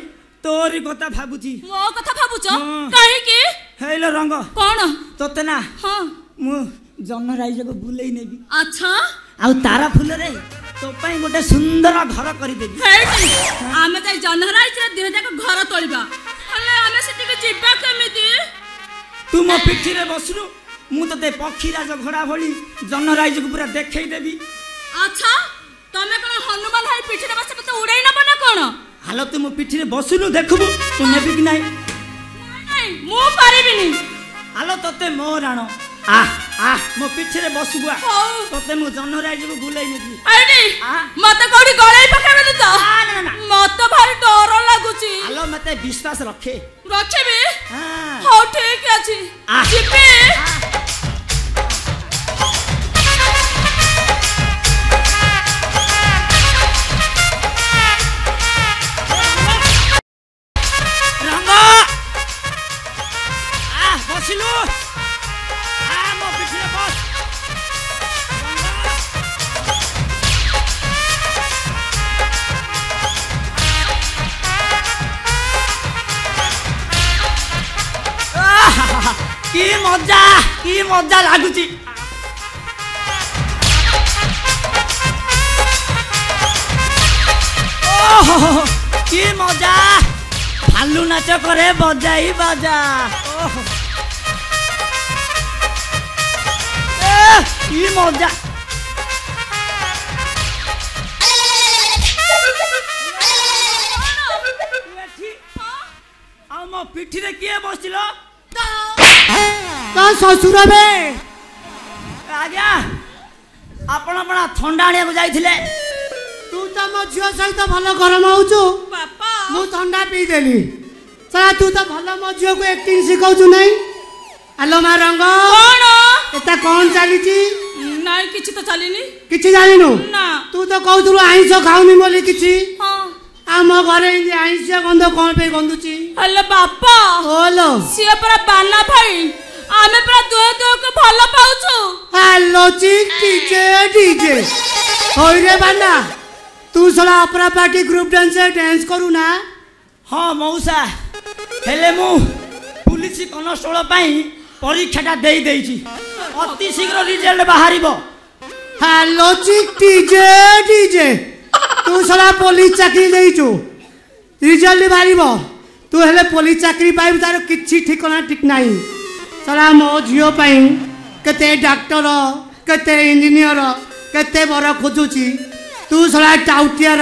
तोरी कथा भाबुची
मो कथा भाबुचो काहे की
हेलो रंग
कोन
तोते ना
हां
मु जन्म राइज को बुलेई नेबी
अच्छा
आउ तारा फूल रे तो पई गोटे सुंदर घर करि देबी
हेई आमे जाई जन्म राइज रे दिन जाक घर तोलिबा हले आमे सेठी के जिबा केमिति
तू मो पिठी रे बसलु मु तते पक्षी राज घोड़ा भली जन्म राइज को पूरा देखै देबी
अच्छा तमे कोन हनुमान हाई पिठी रे बसे तो उड़ाई न बना कोन
हालो तू मो पिठी रे बसलु देखबु तू नेबी कि नाही
नहीं मु पारिबिनी
हालो तते मोर आनो आ मो पिठी रे बसबुआ तते मु जन्म राइज को बुलाई नेबी
आइडी मते कोडी गळै पकाबेली तो ना ना मते भारी डर लागुची
हालो मते विश्वास रखे
रखेबी
हां
हो ठीक अछि जिबे
रंगा बसिलु मो पिठी रे बस की मजा लागुची ओहो की मजा भालू नाच करे बजाई बाजा ओहो की मजा मो पिठी रे किए बसिलो
ता ससुर बे
आज्ञा आपण अपना ठंडा आने को जाइथिले
तू तो मो झियो सहित भल गरम होउछु
बापा
मु ठंडा पी देली साला तू तो भल मो झियो को एक्टिंग सिखाउछु नहीं हेलो मा रंग
कोन
एता कोन चाली छी
नाइ किछि तो चलिनी
किछि जानिनु
ना
तू तो कहउथुलु आइंस खाउनी बोली किछि
हां
आम घरे इंदी आइंस गंध कोन पे गंधुची
हेलो बापा
होलो
सिए पर बाना भाई आमे पर दो को भलो पाउछु
हेलो चिक डीजे होई रे बाना तू सला अपरा पार्टी ग्रुप डांस करू ना
हां मौसा हेले मु पुलिस कनस्टेबल पई परीक्षाटा देई देइची अति शीघ्र रिजल्ट बाहरिबो
हेलो चिक डीजे तू सला पुलिस चाकरी देइछु रिजल्ट बाहरिबो तू हेले पुलिस चाकरी पाइब तार किछि ठिकाना ठीक नाही सला मो झियो पई केते डॉक्टर केते इंजीनियर केते बर खोजुची तू सला टाउटियार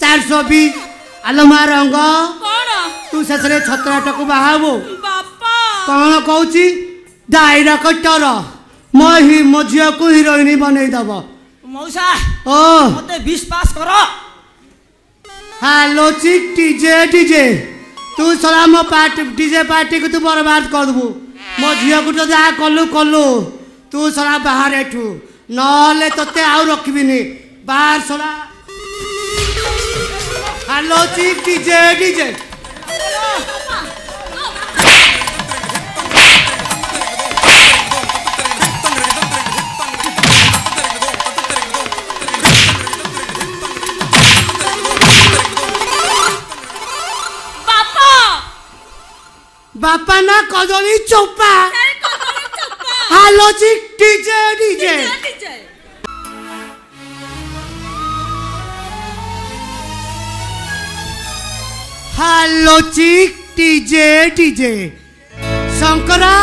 420 आलमा रंग
कोन
तू ससरे छत्राटक बाहाबो
बापा
कौन कहूची डायरेक्टर मो झियो को हीरोइन बनई दबो
मौसा
ओ
मते विश्वास करो
हेलो चिक डीजे तू सला मो पार्टी डीजे पार्टी को तू बर्बाद कर दबो मो झियो को तो जा कलु तू सला बाहर एठू नले तते आउ रखबिनी बाहर सला हेलो चिक डीजे बापा ना कदली चोपा हेलो चिक डीजे हेलो चिक डीजे शंकरा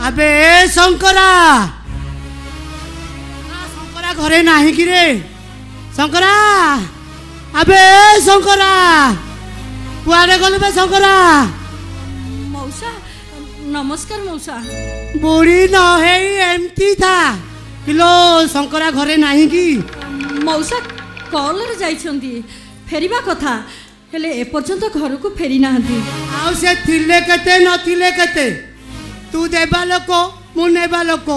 अबे शंकरा घरे नाही कि रे शंकरा अबे शंकरा कुआरे गलु बे शंकरा
मौसा नमस्कार मौसा
बुढ़ी न है एमती था किलो शंकरा घरे नाही कि
मौसा कॉल रे जाइछंती फेरिबा कथा हेले ए पर्यंत घर को फेरी नाहंती
आउ से थिले कते न थिले कते तू देबा लोक मु नेबा लोक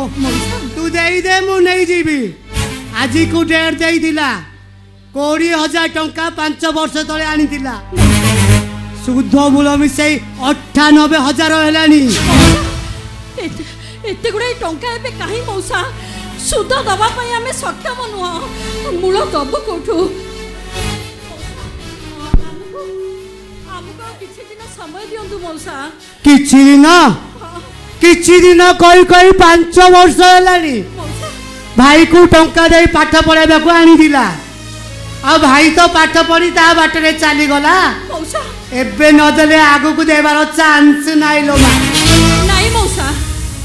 तू देई दे मु नहीं जीवी आज को डेढ़ देई दिला 20,000 टंका 5 वर्ष तले आनी दिला शुद्ध मूल मिसाई 98,000 हेलानी।
एते गुड़े टंका एबे काहे मौसा सुध दबा पई आमे सक्षम नुह मूल दब कोठू हमको किछि दिन समय दियंतु मौसा।
किछि दिन कई 5 वर्ष हेलानी भाई को टंका दे पाठ पढ़ाइबा को आनी दिला आ भाई तो पाठ पढ़ी ता बाटरे चली गला
मौसा।
एबे न देले आगु को देबार चांस नाइ लो
नाइ मौसा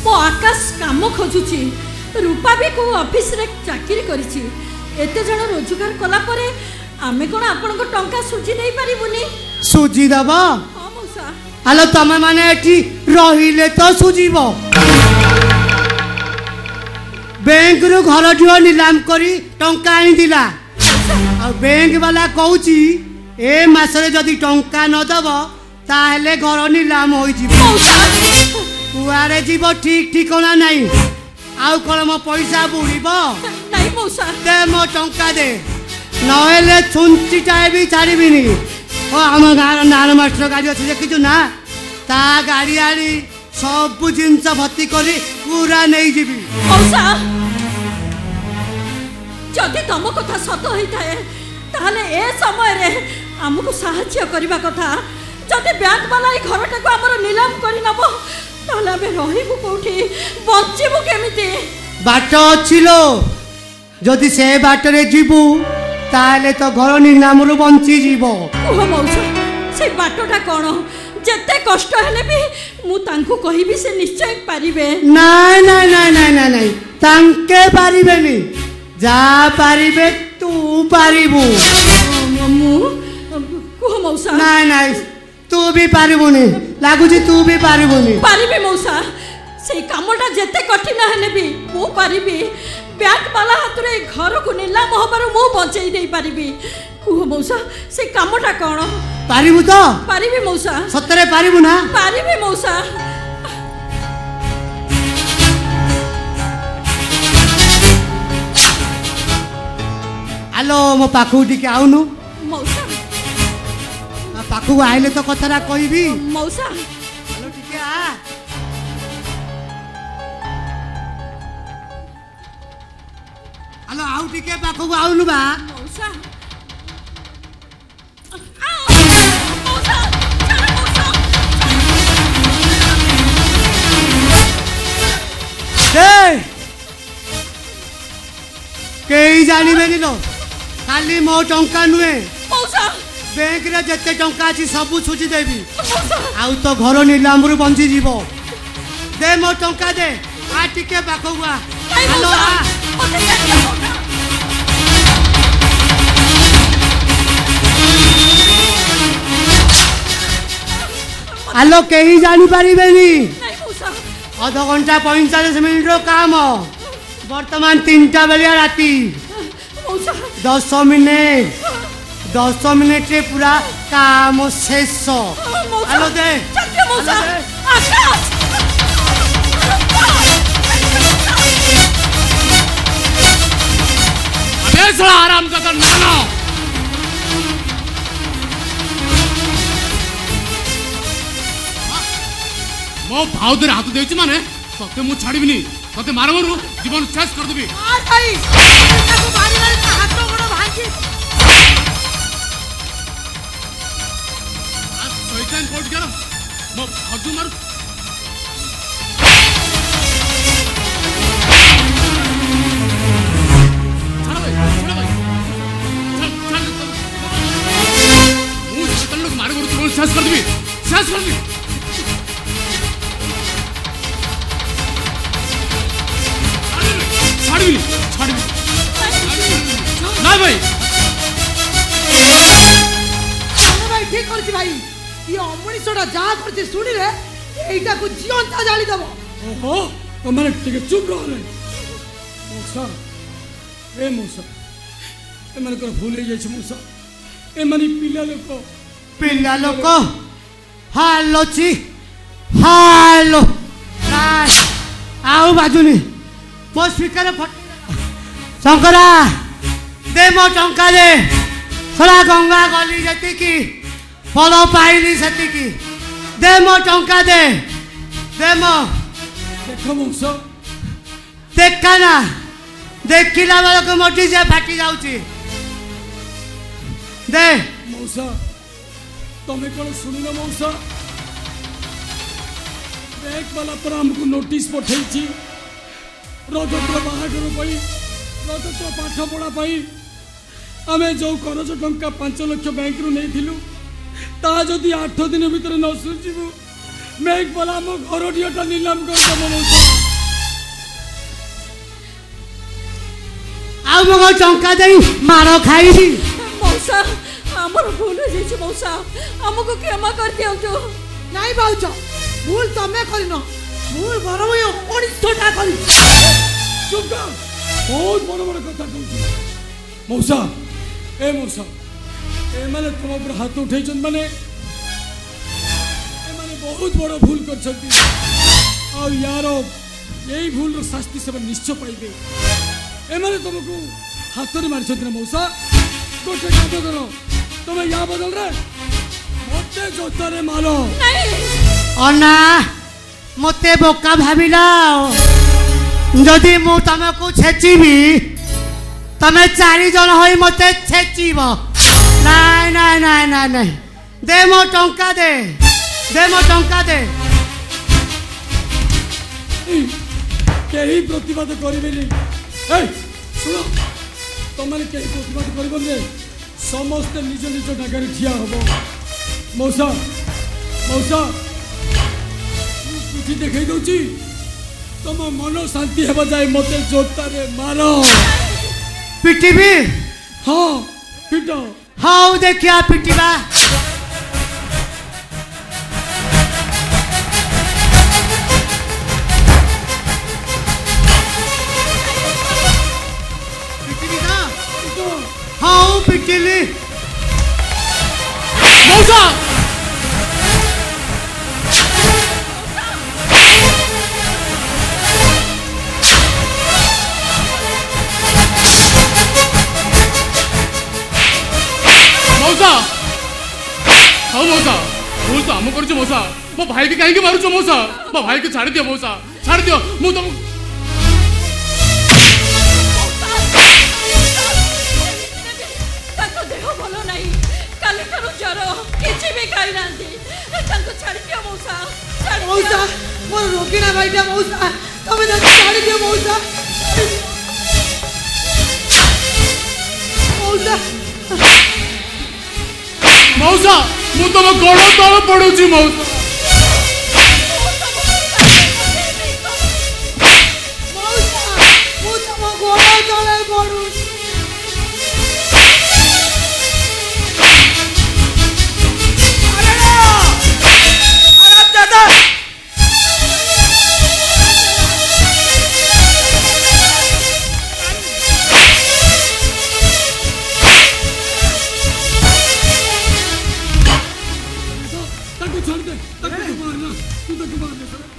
मो आकाश काम खोजुची रूपा भी को ऑफिस रे चाकरी करिची एते जण रोजगार कला परे आमे कोन आपन को टंका सुजी नै परिबुनी
सुजी दबा।
हां मौसा
आलो तमे माने एठी रहिले तो सुजीबो बैंक रो घर ठियो नीलाम करी टंका आनी दिला आ बैंक वाला कहूची ए मासरे जदी टंका न दब ताहले घर नीलाम होई जीवो कुआरे जीवो ठीक ठिकाना नाही आउ कोन मो पैसा बुड़ीबो
नाही मौसा
दे मो टंका दे नहेले छुंचिटाए भी छाड़ीबिनी ओ हम गार नार मास्टर गाड़ी अछि देखिछु ना ता गाड़ी आड़ी सब जिंस भर्ती करी पूरा नहीं जीवी
मौसा जदि तुम कथा सत होई थाए ताहले ए समय रे हमको सहायता करबा कथा जदि बैंक वाला ई घरटा को हमर नीलाम करी नबो ताहले हमें रहिबु कोठी बचिबु केमिति
बाट छिलो जदि से बाटरे जीवु ताहले तो घर नीलाम रु बंची जीवो
ओह मौसा से बाटटा कोन जते कष्ट हेले भी मु तांको कहिबी से निश्चय पारिबे
नाइ नाइ नाइ नाइ नाइ नाइ तांके पारिबेनी जा पारिबे तू पारिबु
मु कोह मौसा
नाइ नाइ तू भी पारिबुनी लागुची तू भी पारिबुनी
पारिबे मौसा से कामटा जते कठिन हेले भी मु पारिबी बैंक वाला हाथ रे घर को नीलाम होबार मु बचै देई पारिबी कुह मौसा से कामटा कोन
पारिबु तो
पारिबी मौसा
सतरे पारिबु ना
पारिबी मौसा
आलो मो पाखु टिके आउनु
मौसा
पाखु आइले तो कथरा कहबी
मौसा
आलो टिके आ आलो आउ टिके पाखु आउनु बा
मौसा
कई जानिबेनी लो खाली मो टंका नुए
मौसा
बैंक रे जते टंका अछि सब सुझी देबी आउ तो घर नीलाम रु बंची जीवो दे मो टंका दे आ टिके पाखुआ हेलो हेलो कहीं जानी पारिबेनी आधा घंटा 45 मिनिट रो काम वर्तमान 3टा बेलिया राती 10 मिनिट रे पूरा काम शेष हेलो दे
अबे साला आराम कर नानो मो भाउदर हाथ देछि माने तते मु छाड़ीबिनी तते मारमरु जीवन शेष कर देबी
आ भाई ताको मारी मारी हाथ गोड़ भांगी
आज शैतान कोट गेलो मो भाउदु मारु छाड़ भाई चल मु शैतान लोग मारे गुरु जीवन शेष कर देबी ना भाई
भाई ठीक करछि भाई ये अमनिसोडा जा करछि सुनी रे एटा को जीवंता जाली दबो
ओहो तुमने टिके चुप रहो रे मौसा ए मौसा ए मन कर भूल जाय छ मौसा ए मनी पिला लोक
हालो छी हालो नाय आउ बाजुनी मो स्पीकर शंकरा दे मो टंका दे सला गंगा गली जति की फल पाइली सेतिकी दे मो टंका दे मो
देख मौसा
देखा ना देखिला बेलक मोटी से फाटी जाउची दे
मौसा तमें कौन शुणुन मौसा बैंक वाला पर हमको नोटिस पठाई रजत बाहागर रजत पाठ पढ़ा आम जो करज टंका 5 लाख बैंक रु नहीं ता जदि 8 दिन भीतर न सुझीबू बैंक वाला आम घर ढीटा नीलाम कर मौसा
मो टंका दे मार खाई
मौसा आमर भूल हो जाइए मौसा हमको क्षमा कर दियो जो
नहीं भाउज भूल तमे करिनो भूल घर में 19टा करी
चुप कर बहुत बड़ बड़ कथा कहू मौसा ए माने तुम ऊपर हाथ उठे माने बहुत बड़ भूल कर यार यही भूल शास्ति से निश्चय पाइबे एमाने तुमको हाथ में मारी ना मौसा गोटे काम करो तुम या बदल रे मते जोतारे मारो
अन्ना मते बोका भाबिला जदि मु तुमको छेचिबी तमे 4 जन होई मते छेचिब नाई नाई नाई नाई नाई दे मो टंका दे मो टंका दे
केही प्रतिवाद करिबेनी शुण तुमने कहीं प्रतिवाद कर समस्ते निज निज जगह ठिया हम मौसा मौसा पिठी देखई दउची तुम मन शांति हेबा जाए मते जोतारे मारो
पिटिबी
हाँ पिट
हाँ देखिया पिटिबा हाँ पिटिली
मौसा मौसा हाँ मौसा भूल तो आम कर मौसा मो भाई की कहीं मारुच मौसा मो भाई को छाड़ दियो मौसा छाड़ दियो मु तुम
मौसा मोर रोगी ना भाईटा मौसा तमे ना छाड़ी दियो मौसा मौसा
मौसा मु तुम गोड़ तल पड़ुची मौसा
मौसा मु तुम गोड़ तले पड़ू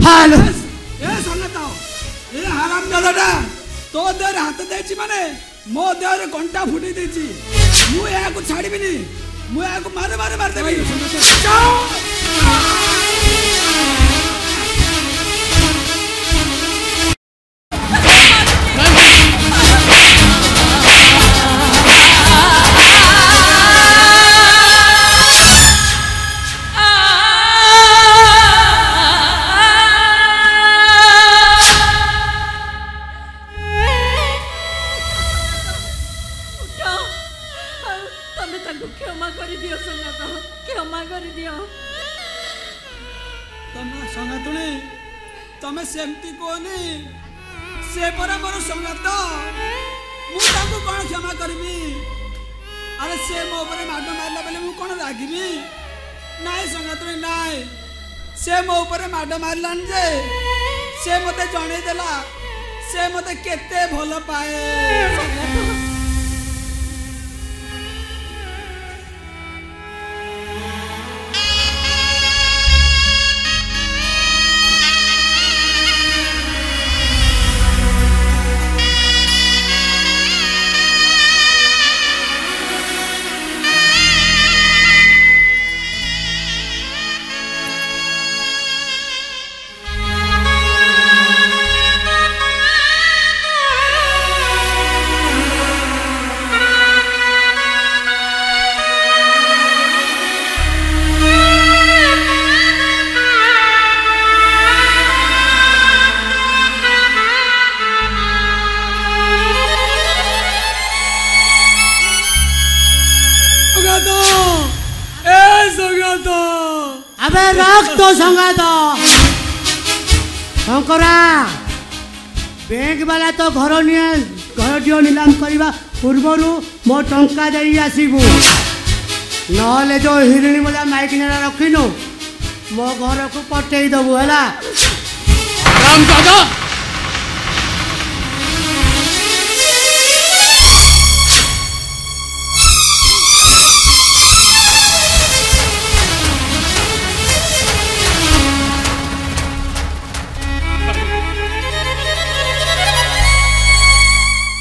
हाल
ए सन्नता ए हराम दादाटा तो देह हाथ देछि माने मो देह घंटा फुटी देछि मु या को छाड़ीबिनी मु या को मारे मारे मार देबी जाओ तमे सेमती कोनी से पर मोर संगत मु ताको कोन क्षमा करबी अरे से मो ऊपर माड मारला बेले मु कोन रागिबी नाय संगत नाय से मो ऊपर माड मारलान जे से मते जणे देला से मते केते भलो पाए
रक्त संगात शंकरा बैंक वाला तो घर निलाम करने पूर्वर मो टंका दे आसबू नले जो हिरणी मजा माइकिना रखिनु मो घर को पठे दबु है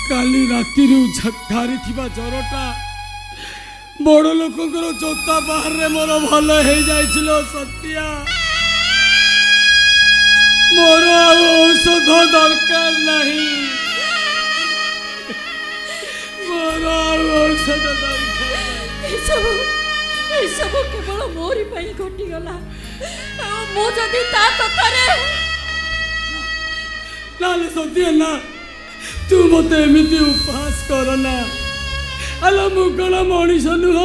काली राति झारी ज्वरटा बड़ लोक जोता बाहर मोर भल हो जाइलो सत्या मोर औषध दरकार नहीं मोर औषध दरकार
सब केवल मोरी पाई घटीगला मु जदि ता कथारे
नाले सत्या ना तू मत एमती उपहास करना अल मु कण मनीष नुह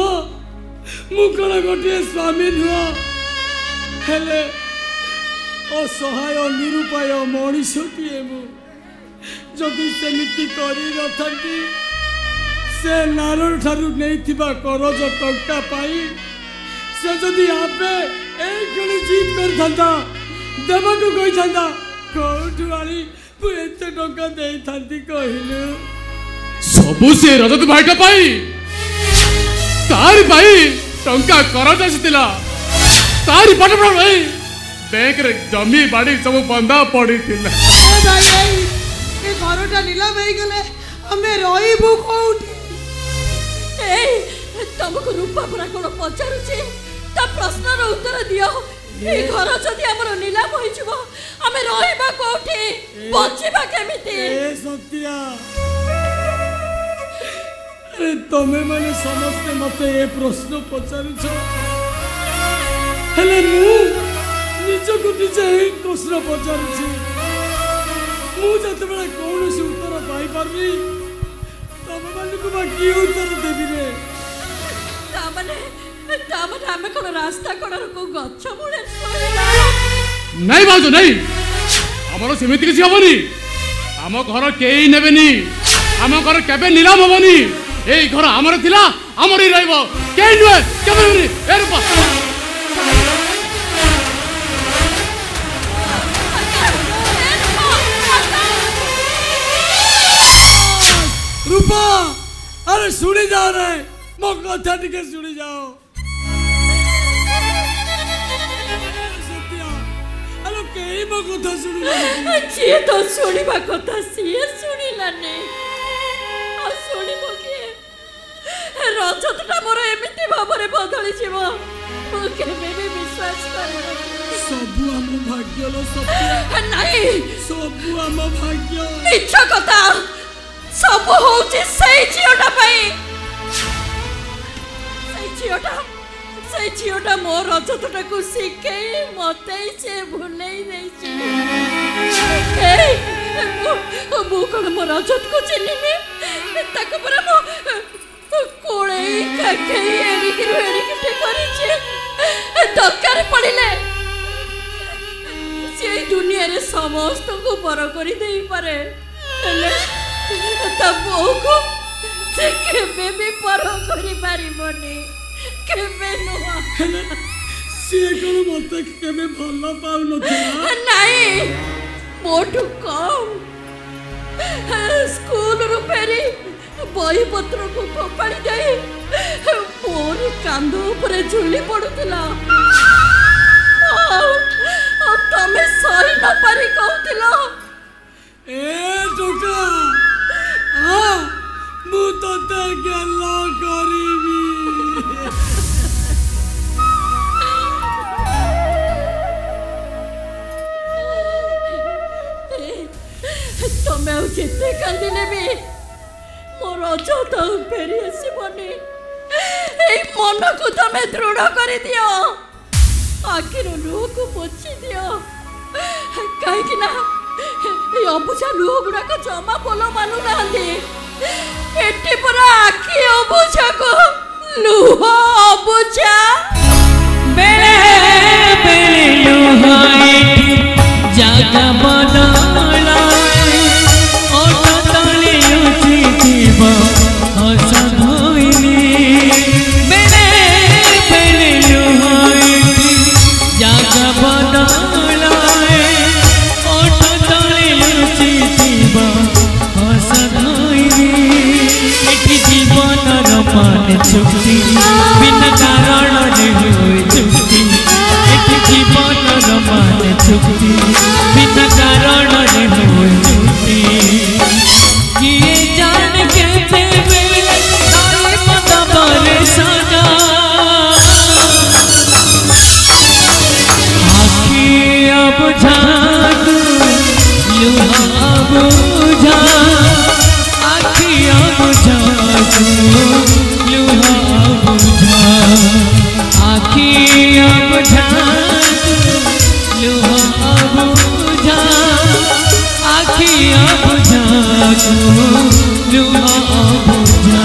मु कण गोटे स्वामी नुह हेले असहाय निरुपाय मनीषटीए मु जदि सेमिति करी नथंती से नारळ ठारू नेइथिबा करज टंका पाई से जदि आपे एई गणी जीत कर थांता देबकु कहि थांता कोठु आली एते टंका देई थांती कहिलु
सबु से रजत भाईटा पाई तारी पाई टंका करज आसीतिला तारी पाठ पढ़ भाई बैंक रे जमी बाड़ी सब बंधा पड़ी थिला
ए भाई ए घरटा नीलाम हो गले हमें रहीबु कोठी
ए तुमको रूपा पूरा कोन पचारुची ता प्रश्न रो उत्तर दियो ए घर जदि हमर नीलाम होई जबो हमें रहीबा कोठी बचिबा केमिति
ए सत्या अरे तमे माने समस्त मते ए प्रश्न पचारुछ हेले मु निजको निजे ए प्रश्न पचारुछी मु जते बेला कोनोसी उत्तर पाई परनी तमे माने को बाकी उत्तर देबी रे
तामने हमें कोन रास्ता कोन को गच्छ मुळे
नहीं बाजो नहीं हमरो समिति किसी हबनी हम घर केई नेबेनी हम घर केबे नीलाम हबनी ए घर हमर थिला हमर ही रहबो केई नुए केबे नी ए
रूपा अरे सुनी जाओ रे मो कथा टिके सुनी जाओ केही मो कथा सुनिला
जी तो सुनिबा कथा सिए सुनिला ने आ सुनिबो के रजतटा मोर एमिति भाबरे बदली जीवो मो केबे भी विश्वास करे
सबु हम भाग्य लो सत्य
नहीं
सबु हम भाग्य
मिछ कथा सब होची सही जियोटा पई सही जियोटा मो रजतटा को सिके मते से भुलै नै छी मु कोन मो रजत को चिन्हिबे ताको पर मो कोळे काके एडी के करी छी दरकार पड़िले से दुनिया रे समस्त को पर करी देई पारे तब को से केबे भी पर करी पारिबनी केबे नुआ
से कोन मते केबे भलो पाउ नथिला
नहीं मोटू कम स्कूल रु फेरी बही पत्र को फोपाड़ी जाए मोर कांध ऊपर झुली पड़ुतिला तमे सही न पारी कहतिला
ए टोका आ मु तते गेलो करिबी
तमे जिते कांदिले भी मोर रजत फेरी आसबनी मन को तमे दृढ़ कर दियो आखिर लुह को पोछि दियो कहीं ना अबुझा लुह गुड़ाक जमा बोल मानु ना एटी पूरा आखि अबुझा को लुह अबुझा
बेले बेले मान चुक्ति बिना कारण हुए चुक्ति एक जीवन मान चुक्ति बिना कारण हुए चुक्ति किए जान के तारे पता बरसाना आखी अब झाग लुहा बुझा आखी अब झाग लुहा बुझा आखी अब झाग लुहा बुझा आखी अब झाग लुहा बुझा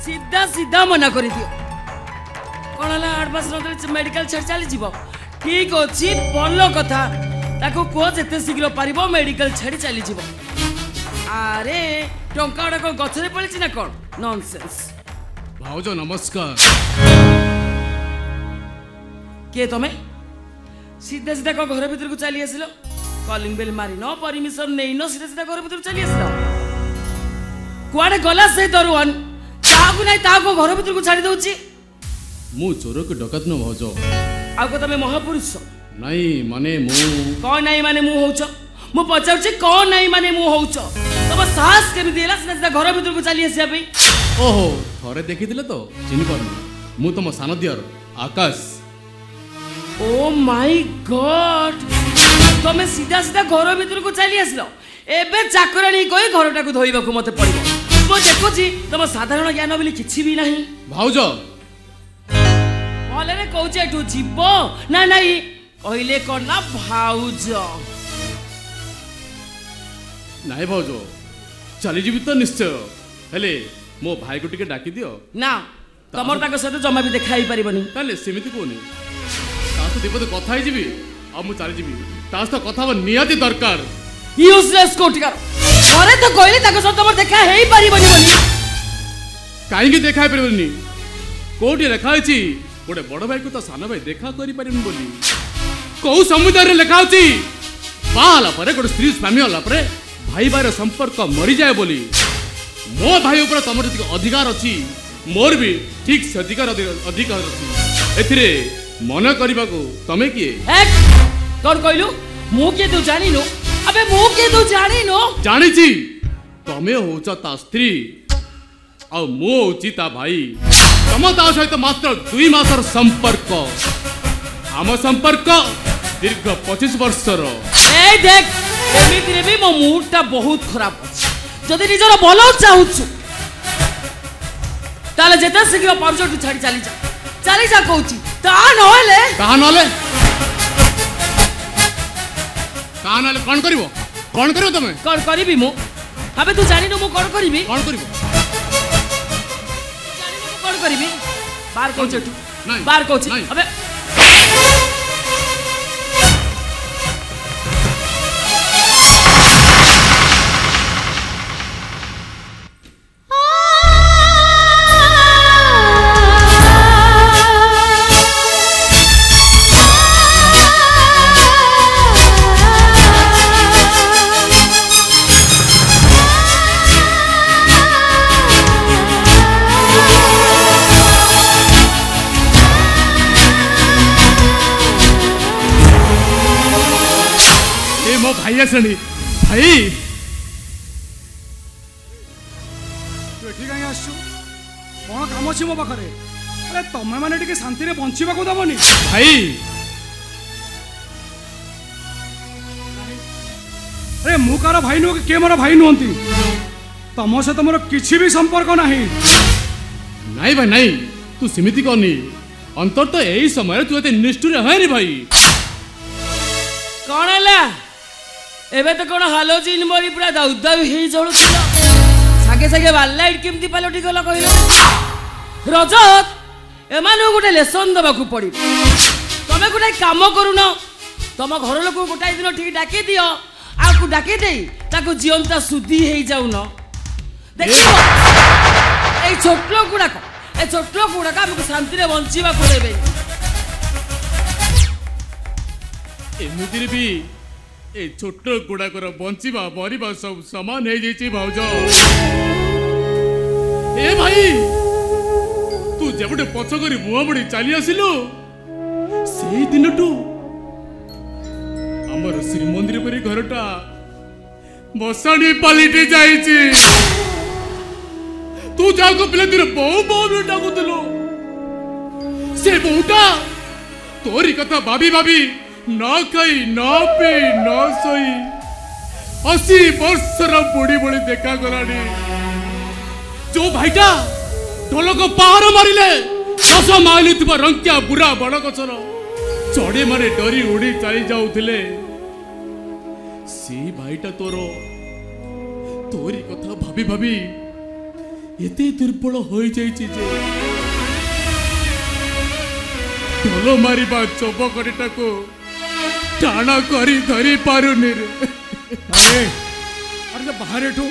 सीधा सीधा मना कर दियो कौन है आडभांस न मेडिकल छाड़ चली जीव ठीक अच्छी भल कथा ताको कह जिते शीघ्र पार मेडिकल छाड़ी चली जीव अरे टंका गुड़ा कौन गचरे पड़ी ना कौन नॉनसेंस
भाउज नमस्कार
किए तुम सीधा सीधा कौन घर भीतर को चली आसिल कॉलिंग बेल मारी न परमिशन नहीं न सीधा सीधा घर भीतर चली आसिल कुआडे गला से दरुआन ताको नहीं ताको घर भीतर को छाड़ी दउची
मु चोर को डकत न भौज
आउ को तमे महापुरुष
नहीं माने मु
कौन नहीं माने मु होउछ मु पचाउची कौन नहीं माने मु होउछ तब साहस केमि देला सीधा घर भीतर को चली आसिया पे
ओहो थरे देखि दिले तो चिनि परनु मु तम सान दियर आकाश
ओ माय गॉड तमे सीधा सीधा घर भीतर को चली आसलो एबे चाकराणी कोई घरटा को धोइबा को मते पड़िबो मो देखुची तम साधारण ज्ञान बोली किछि भी नहीं
भाउज
भले रे कहूचे एठू जीवो ना नहीं कहले कोन ना भाउज
नाइ भाउज चली जीवी तो निश्चय हेले मो भाई को टिके डाकी दियो
ना तमर ताको सहित जमा भी देखाई परिबनी
ताले सेमिति कोनी तास दीपद कथा ही जीवी आ मु चली जीवी तास तो कथा नियाती दरकार
यूजलेस कोटिकार घरे तो कहले ताको सहित तमर देखा हेई परिबनी बोली
काई के देखाई परिबनी कोठी लिखा अछि गोटे बड़ भाई को तो सान भाई देखा करि परिबनी बोली को समुदाय रे लिखा अछि बाला परे गोटे स्त्री स्वामी होला परे भाई भाई संपर्क मरी जाए बोली मो भाई ऊपर तमर जति अधिकार अछि मोर भी ठीक से अधिकार अछि एथिरे मन करबा को तमे किए
एक कोन कहलु मु के तू जानी नो अबे मु के तू जानी नो
जानी छी तमे होचा ता स्त्री आ मो होची ता भाई तम ता सहित मात्र 2 मासर संपर्क आम संपर्क दीर्घ 25 वर्षर
ए देख एमितिरे भी मो मूडटा बहुत खराब अछि जदि निजर भल चाहूछु ताले जेते शीघ्र पाउजर तू छाड़ी चली जा कहूची ता नहले
का नाले कौन करिवो तमे
कौन करिवि मु अबे तू जानि न मु कौन करिवि
कौन करिवो
जानि न मु कौन करिवि बार कहू छेटू
नहीं
बार कहू छी अबे
भाई आसनी भाई
तू एठी कहीं आसु कौन काम अच्छी मो पाखे अरे तमें मैंने टिके शांति रे बंचिबा को दबनी
भाई
अरे मु कार भाई नुह के मोर भाई नुहंती तम सहित मोर किछि भी संपर्क नाही
नहीं भाई नहीं तू सिमिति करनी अंतर तो यही समय तू एते निष्ठुर है रे भाई
कौन है एबे तो कौन हालोजिन मरी पूरा दाउदाउ हे जळुथिला सागे सागे बालाइट केमती पालोटी गला कहिलो रजत एमानो गोटे लेसन दबाकू पड़ी तमे गोटे काम करूनो तम घर लोक गोटाई दिन ठीक डाके दियो आकू डाके देई ताकू जीवंता सुधी हे जाउनो देखियो ए छोट लोक गुडाक हमको शांति रे बंचिबा को देबे
एमुतिर भी ए छोट गुड़ाकर बंचिबा मरिबा सब समान हो जाइए भाउज ए भाई तू जबटे पछ करी मुह बड़ी चली आसिलु से दिन टू हमर श्रीमंदिर परी घरटा मसाणी पलटि जाइए तू जाको पिले दिन बहु बहु डाकुतलो से बहुटा तोरी कथा भाभी भाभी न खाई न पी न सोई 80 वर्षर बुढ़ी बुढ़ी देखा गलानी जो भाईटा ढोलक पहाड़ मारिले 10 माइल थी रंकिया बुरा बड़ गचर चढ़े मारे डरी उड़ी चली जाऊले सी भाईटा तोरी कथा भाभी भाभी एते दुर्बल हो जाइए ढोल मारिबा चौबकटा को टाणा करी धरी पारुनी रे
अरे अरे बाहर एठू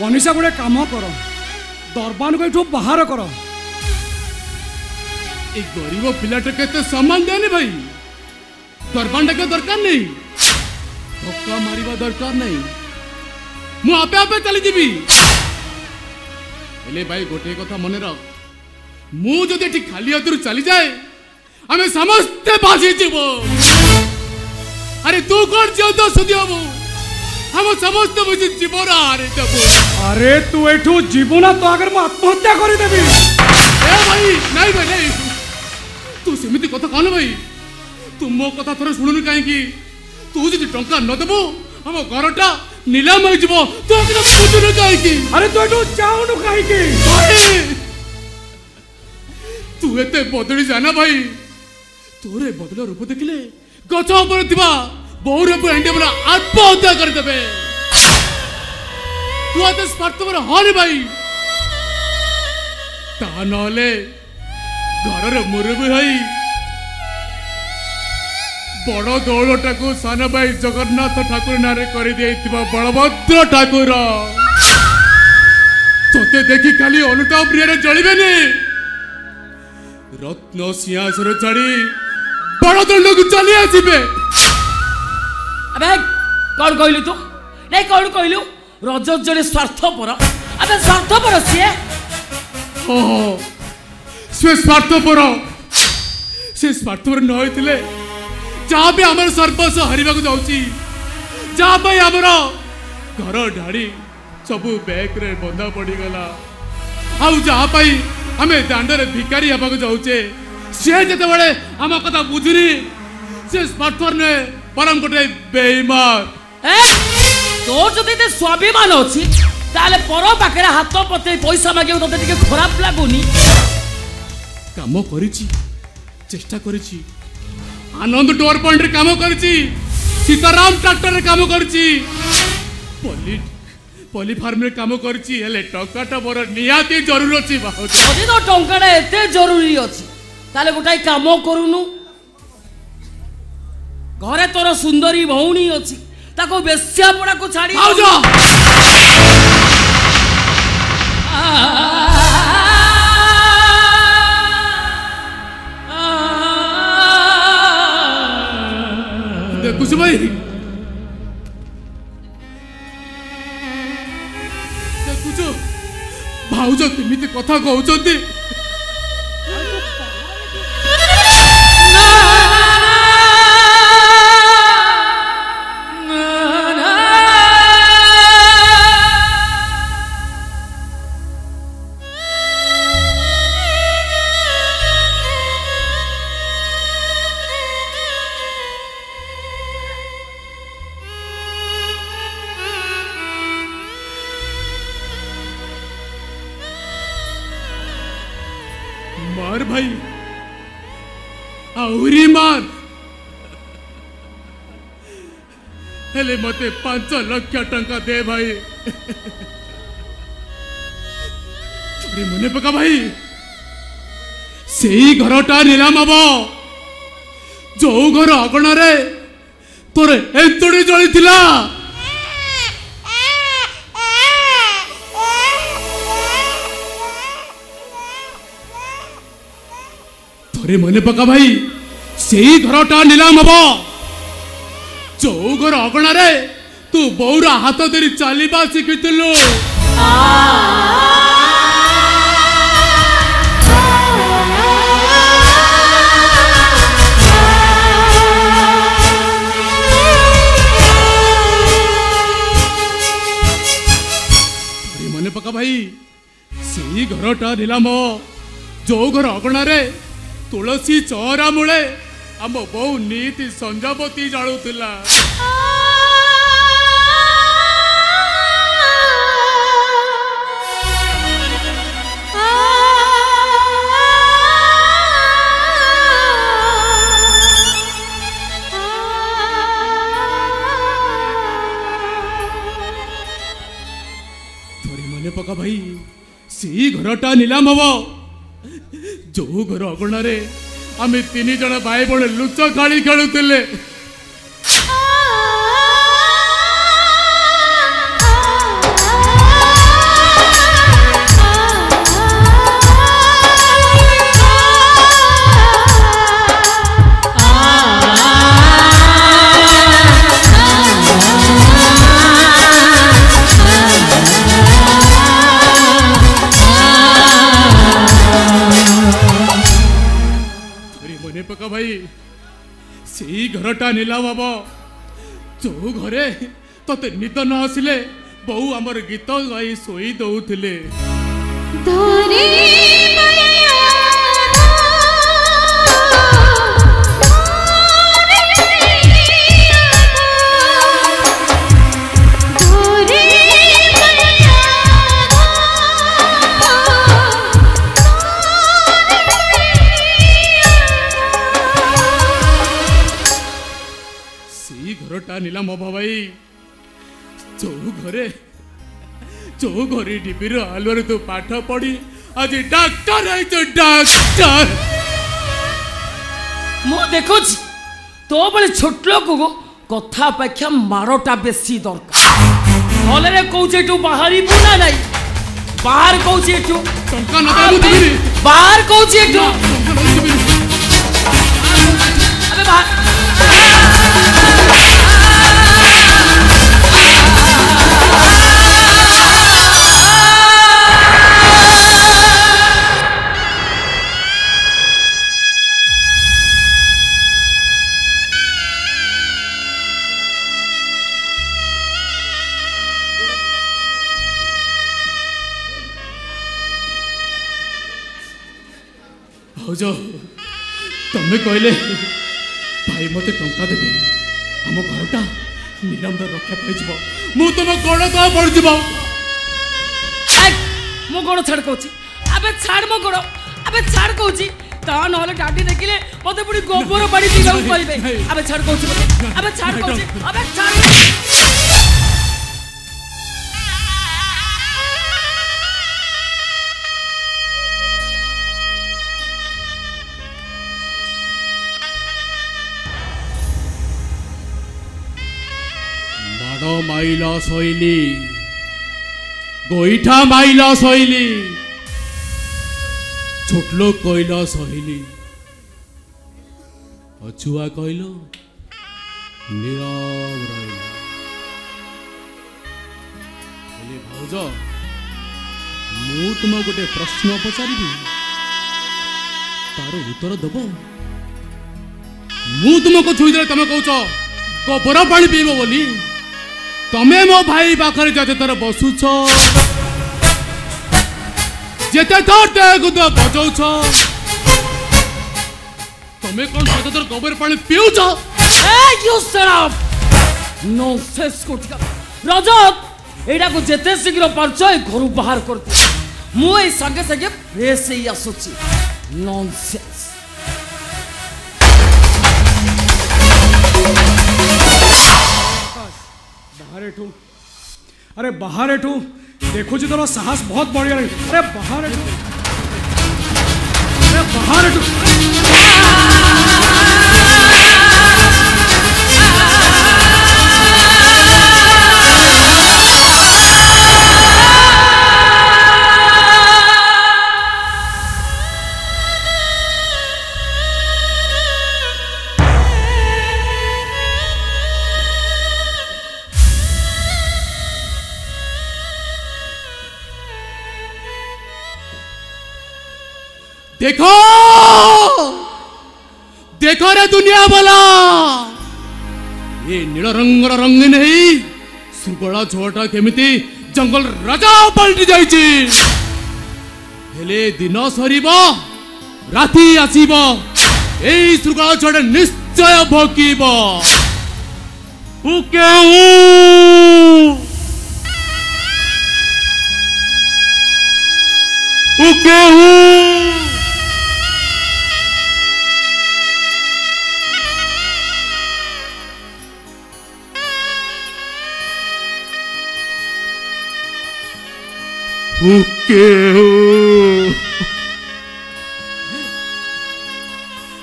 मनीषा गोटे काम कर दरबान को एठू बाहर कर
ए गरीब पिलाटा के सम्मान देनी भाई दरबान के दरकार नहीं धक्का मारिबा दरकार नहीं मु आपे आपे चली जीवी हेले भाई गोटे कथा मन रख मु जदि एठी खाली हाथ चली जाए हमें समस्ते बाजी जीव अरे तू कौन चाहता सुधी हम हम समस्त मुझे जीवन हारे देबो
अरे तू एठू जीवना तो अगर मैं आत्महत्या करी देबी
ए भाई नहीं भाई नहीं तू सेमिति कथा कहन भाई तू मो कथा थोड़ा सुनुनी काहे की तू जदि टंका न देबो हम घरटा नीलाम हो जीवो तू अगर बुझुन काहे की
अरे तू एठू चाउनु काहे की
तू एते बदली जाना भाई तोरे बदला रूप देखले गछ ऊपर थिबा बहुरूप एंडे बोला आत्महत्या कर देबे तू आते स्वार्थपर हरे भाई ता नले घर मुरबी भाई बड़ दौलटा को सान भाई जगन्नाथ ठाकुर नारे कर दिया बलभद्र ठाकुर तोते देखी खाली अनुताप प्रिय जलिबेनी रत्न सिंहासन छाड़ी बड़ दंड को चली आसबे
अबे कौन कहलु तू नहीं कौन कहलु रजत जड़े स्वार्थपर अबे स्वार्थपर सी
से स्वार्थपर न होइतिले जहाँ भी आमर सर्वस्व हरिबा को जाउची जहाँ पे आमर घर ढाड़ी सब बैग रे बंधा पड़ी गला आउ जहाँ पे आमे दांडरे भिकारी हबा को जाउचे से जते बळे आम कथा बुझुनी से स्मार्टफोन ने परम गोटे बेईमान
ए तो जदि ते स्वाभिमान अछि ताले पर पाखरे हाथ पते पैसा मागे तते टिके खराब लागुनी
काम करिछि चेष्टा करिछि आनंद डोर पॉइंट रे काम करिछि
सीताराम ट्रैक्टर रे काम करची पली फार्म रे काम करची हेले टंकाटा मोर निहाती जरूर अछि भाउज
जदि तो टंकाटा एते जरूरी अछि ताले गोटाई काम करूनु घरे तोर सुंदरी भौणी अछि ताको बेस्या पड़ा को छाड़ी
भाउज देखुछ भाई देखुछ भाउज केमिति कथा कहउचंती मार भाई आउरी मार हेले मते 5 लाख टंका दे भाई चोरी मने पका भाई सेही घरटा नीलाम हबो जो घर अगणा रे तोरे एतोड़ी जळी थिला अरे मने पका भाई सेही घरटा नीलाम हबो जो घर अगणा रे तू बौरा हाथ धरी चालीबा शिखिथिलु अरे मने पका भाई सेही घरटा नीलाम जो घर अगणा रे तुलसी चौरा मूले आम बहु नीति संजावती जालुला थोड़ी मने पका भाई सी घरटा नीलाम हबो जो घर अगणा रे आमे 3 जण भाई बण लुच खाली खेलुतिले पका भाई सी घरटा नीलाम हबो जो घरे तते निद न आसिले बहु हमर गीत गाई सोई दउथिले घरटा नीलाम हबो भाई जो घरे डिबिर आलुर तू पाठ पढ़ी आज डॉक्टर है तो डॉक्टर
मो देखो तो बड़े छोट लोक को कथा अपेक्षा मारटा बेसी दरकार भले रे कहूचे तू बाहरी बुना नहीं बाहर कहूचे तू
टंका न देबू तुमी
बाहर कहूचे तू अबे बाहर
भाउज तमें कहले भाई मत टंका देवे आम घरटा नीलाम रक्षा पाई मु तुम गण तो पड़ जीव
मो गण छाड़ कहूँ अबे छाड़ मो गण अबे छाड़ कहूँ ता नहले डाडी देखिले मते पुडी गोबर बाड़ी दिगाउ पड़िबे अबे छाड़ कहूची अबे छाड़ कहूची अबे छाड़
माडो माइला शैली गोईठा माइला शैली छोटलो कहला शैली अछुआ कहल नीरव रही भाउज मु तुम गोटे प्रश्न पचारि तार उत्तर दब मु तुमको छुईदे तुम कौच गोबर पानी पीब बोली तमे मो भाई पाखरे जते तर बसुछ जेते थर देगुद बजौछ तमे कोन जते तर गोबर पानी पिउछ
ए यू शट अप नॉनसेंस कोटिका रजत एडा को जेते शीघ्र परचय घरु बाहर करते मु ए संगे संगे फ्रेश ही आसुची नॉनसेंस
बाहर एठू अरे बाहर एठू देखो जी तोर साहस बहुत बढ़िया रही अरे बाहर एठू अरे बाहर एठू
देखो देखो रे दुनिया वाला ये नील रंग रंगीन है सुगड़ा छोटा केमिति जंगल राजा पलटि जाइछि हेले दिन सरीबो राति आसीबो एई सुगड़ा छोटा निश्चय भोकीबो उके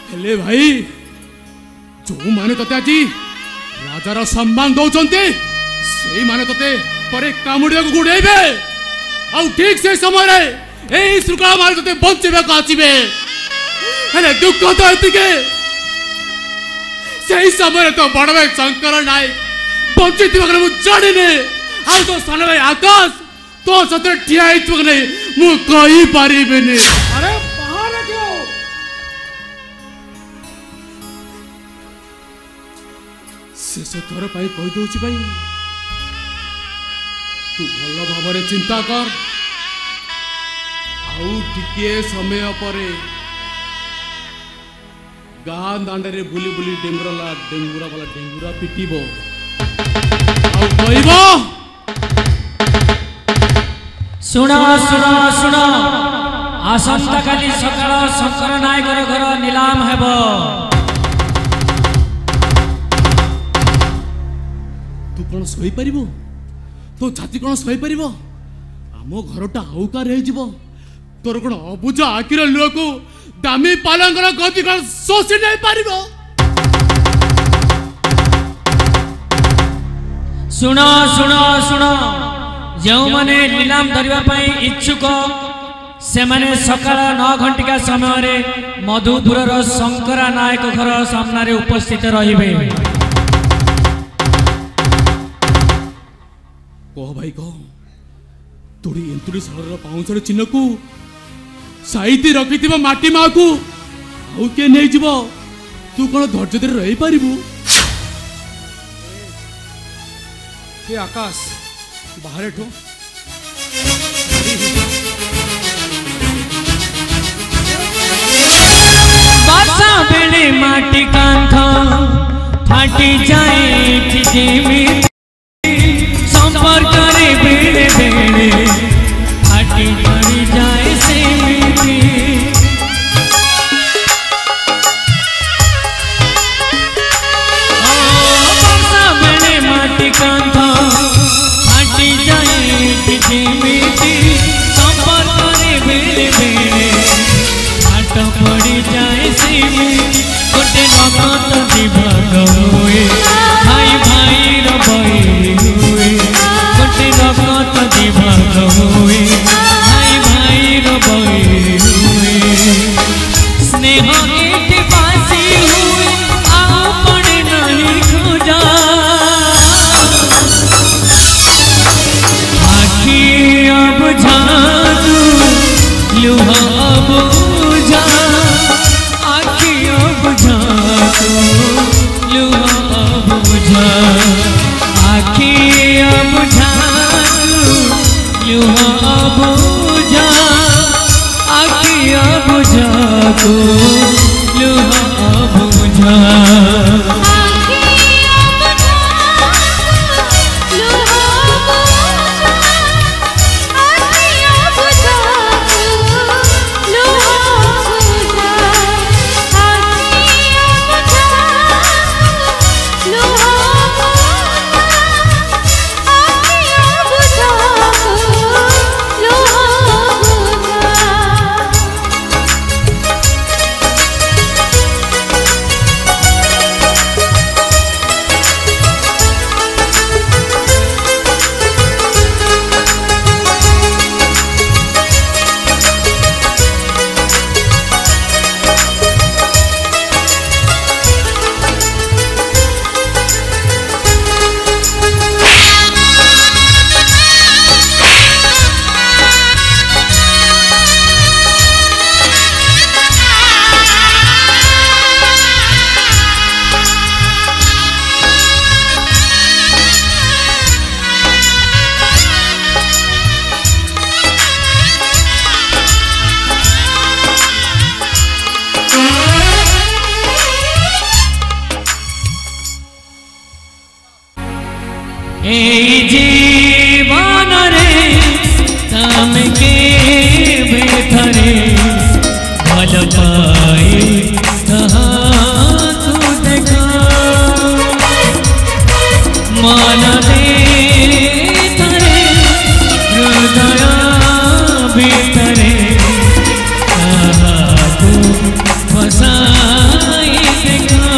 हेले भाई जो माने तते आज राजार सम्मान दौरान से माने तते परे कामुड़िया को गुड़ेबे आ ठीक से समय रे ए श्रृंखला मारे तते बंचबे को आसीबे हेले दुख तो एतिके सही समय तो बड़ भाई शंकर नायक बंचित बगले मु जानिने आ तो सान भाई आकाश तो सते ठिया हित नहीं मु कहि पारिबेनी
अरे बाहर क्यों
शेष थर पाई कहि दोछि भाई तू भल भावरे चिंता कर आउ टिके समय परे गाँ दांडे बुली बुली डेंगुरा वाला डेंगुरा पिटिबो आउ कहबो
शुण शुण शुण आसंता काली सकाळ शंकर नायकर घर नीलाम हेब
तू कौन सही पारिबो तो छाती कौन सही पारिबो आम घरटा आउकार रही जीवो तोर कौन अबुझा आखिर लुह को दामी पालंकर गति कौन शोषि नहीं पारिबो
शुण शुण शुण जो माने नीलाम धरिबा पई इच्छुक से माने सकाळ 9 घंटिका समय रे मधुपुर शंकरा नायक घर सामना रे उपस्थित रहिबे
कह भाई कह तोड़ी एंतुड़ी सहर पाउंसर चिन्ह को साइती रखिथिबो माटी मा को आउ के नै जीवो तू कोन धैर्य धरि रहि पारिबु
हे आकाश बाहर एठो
बासा बेले माटी कांथ फाटी जाए जिमी संपर्क रे बेले बेले फाटी पड़ी जाए से बेले बेले हाट पड़ी जाए सिमी गोटे नगत विभाग हुए भाई भाई रही हुए गोटे नगत विभाग हुए भाई भाई रही हुए स्नेह एटे बासी हुए आओ पड़े नहीं खोजा आखी अब झादू लुह अब बुझा आखी अब झादू लुह अब बुझा आखी अब झादू लुह अब बुझा आखी अब झादू लुह अब बुझा जीवन रे तम के बेथरे भल पाए कहा तू देखा मन दे तरे हृदय भीतरे कहा तू बसाई देखा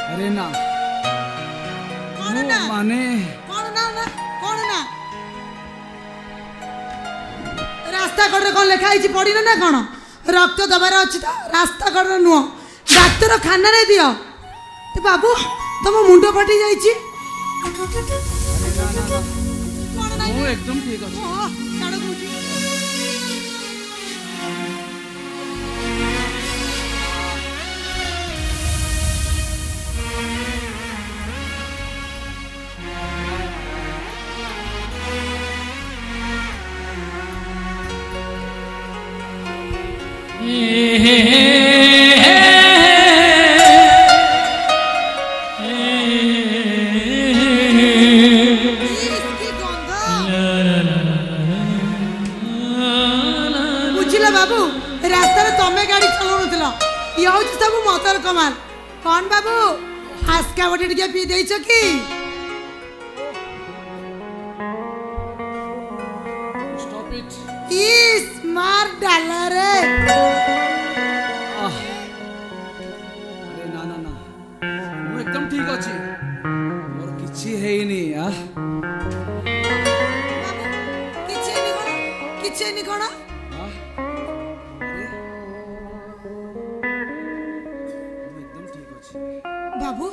अरे ना माने
रास्ता कड़े कौन लिखाई पड़ी ना कौन रक्त दबार अच्छी तो रास्ता कड़े नुह डाक्तर खाना रे दियो बाबू तुम मुंड फटी जाइए
एकदम ठीक अच्छे
बुझिला बाबू रास्ता तमें गाड़ी चलाउन ये हूँ सब मतर कमाल कौन बाबू आस्का बटे टे पी देछ कि स्मार्ट डालर
ना ना ना मु एकदम ठीक अच्छी मोर किछि हेइनी
किछि କିଛି ହେଇନି କଣ? ବାବୁ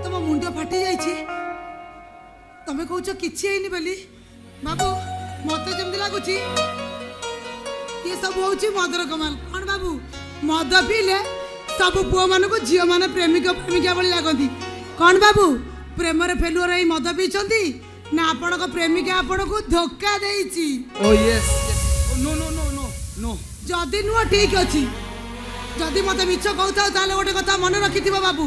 ତମ ମୁଣ୍ଡ ଫାଟି ଯାଇଛି, ତମେ କହୁଛ କିଛି ହେଇନି ବୋଲି। ବାବୁ ମତେ ଯେମିତି ଲାଗୁଛି ये सब होची मदर कमाल। कौन बाबू मद पीले सब पुओ मान को झील मैंने प्रेमिक प्रेमिका भली लगती। कौन बाबू प्रेम फेलुअर यही मद पीछे ना आपण को प्रेमिका आपण को धोखा देइची?
ओ yes no no no no no
जदि नुह ठीक अच्छी जदि मत मिछ कहता ताले गोटे कथा मन रखिथिबो बाबू,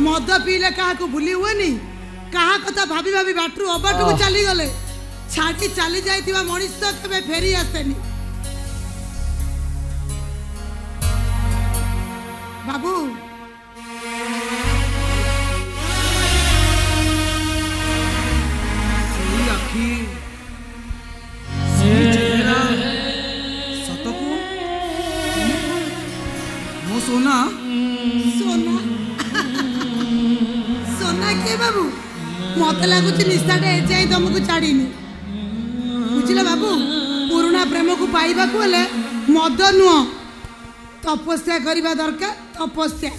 मद पीले क्या भूली हुएनी, क्या कथा भाभी भाभी बाटरू अबाटू को चली गले छाड़ी चली जाइथिबा मनुष्य केबे फेरी आसेनी। बाबू
आखि सतकू मो सोना
सोना सोना के बाबू मत लगुच निशाटे एजाई तुमको छाड़ीनी बुझिल बाबू। पुराना प्रेम को पाइबा को हेले मद नुह तपस्या करवा दरकार तपस्या।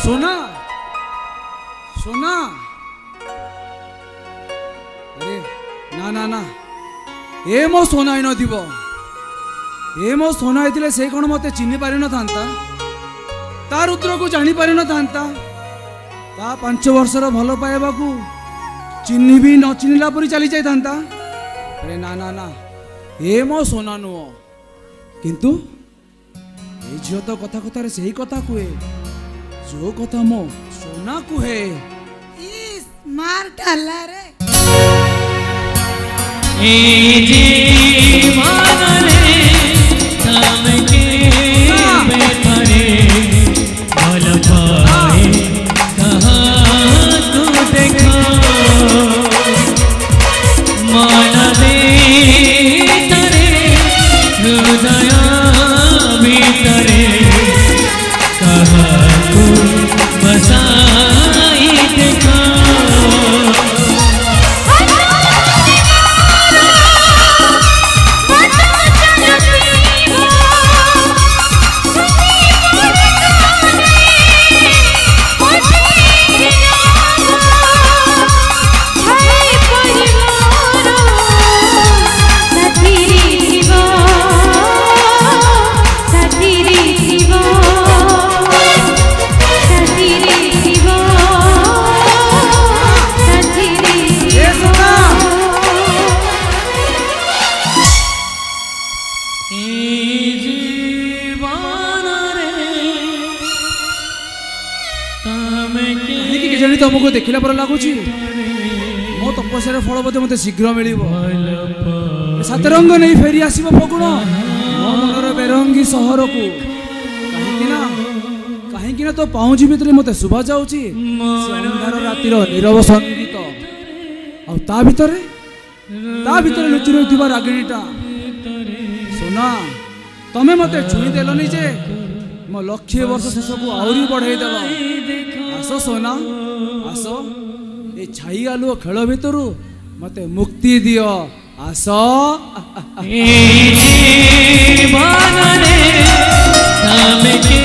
सोना सोना अरे ना ना ना ए मो सोना ही नथिब ए मो सोना हेतिले से कोन मते चिन्हि पारि न थांता तार उत्तर को जानी पारि न थांता ता 5 वर्षर भलो पाएबा को चिन्हि भी न चिन्हिला परि चली जाय थांता। अरे ना ना ना ए मो सोना नुओ किंतु ए झियो तो कथा कथा रे सही कथा कुए जो कथा मो सोना कुहे
मार डाला रे
ए जीवन रे नाम के बेतरे भल पाए कहाँ तू देखो मन दे तरे हृदय भीतरे कहाँ तू बसाई देखो।
तुमको देखला पर लगुची मो तपस्यार फल बोधे मते शीघ्र मिलिबो। सातरंग नहीं फेरी आसीबो फगुण मो मनर बेरंगी सहर को कहीं ना तो पाउजी भितर मते शुभा जाउची अंधार रातिर नीरव संगीत आ ता भितर लुचि रहिथिबा रागिणीटा। सोना तमे मते छुई देलनी जे मो लक्षे वर्ष शेष को आउरी बढ़ाई देल। आसो सोना आसो ए छाई आलु खेल भितरु मते मुक्ति दियो आसो।
जीवन रे नाम के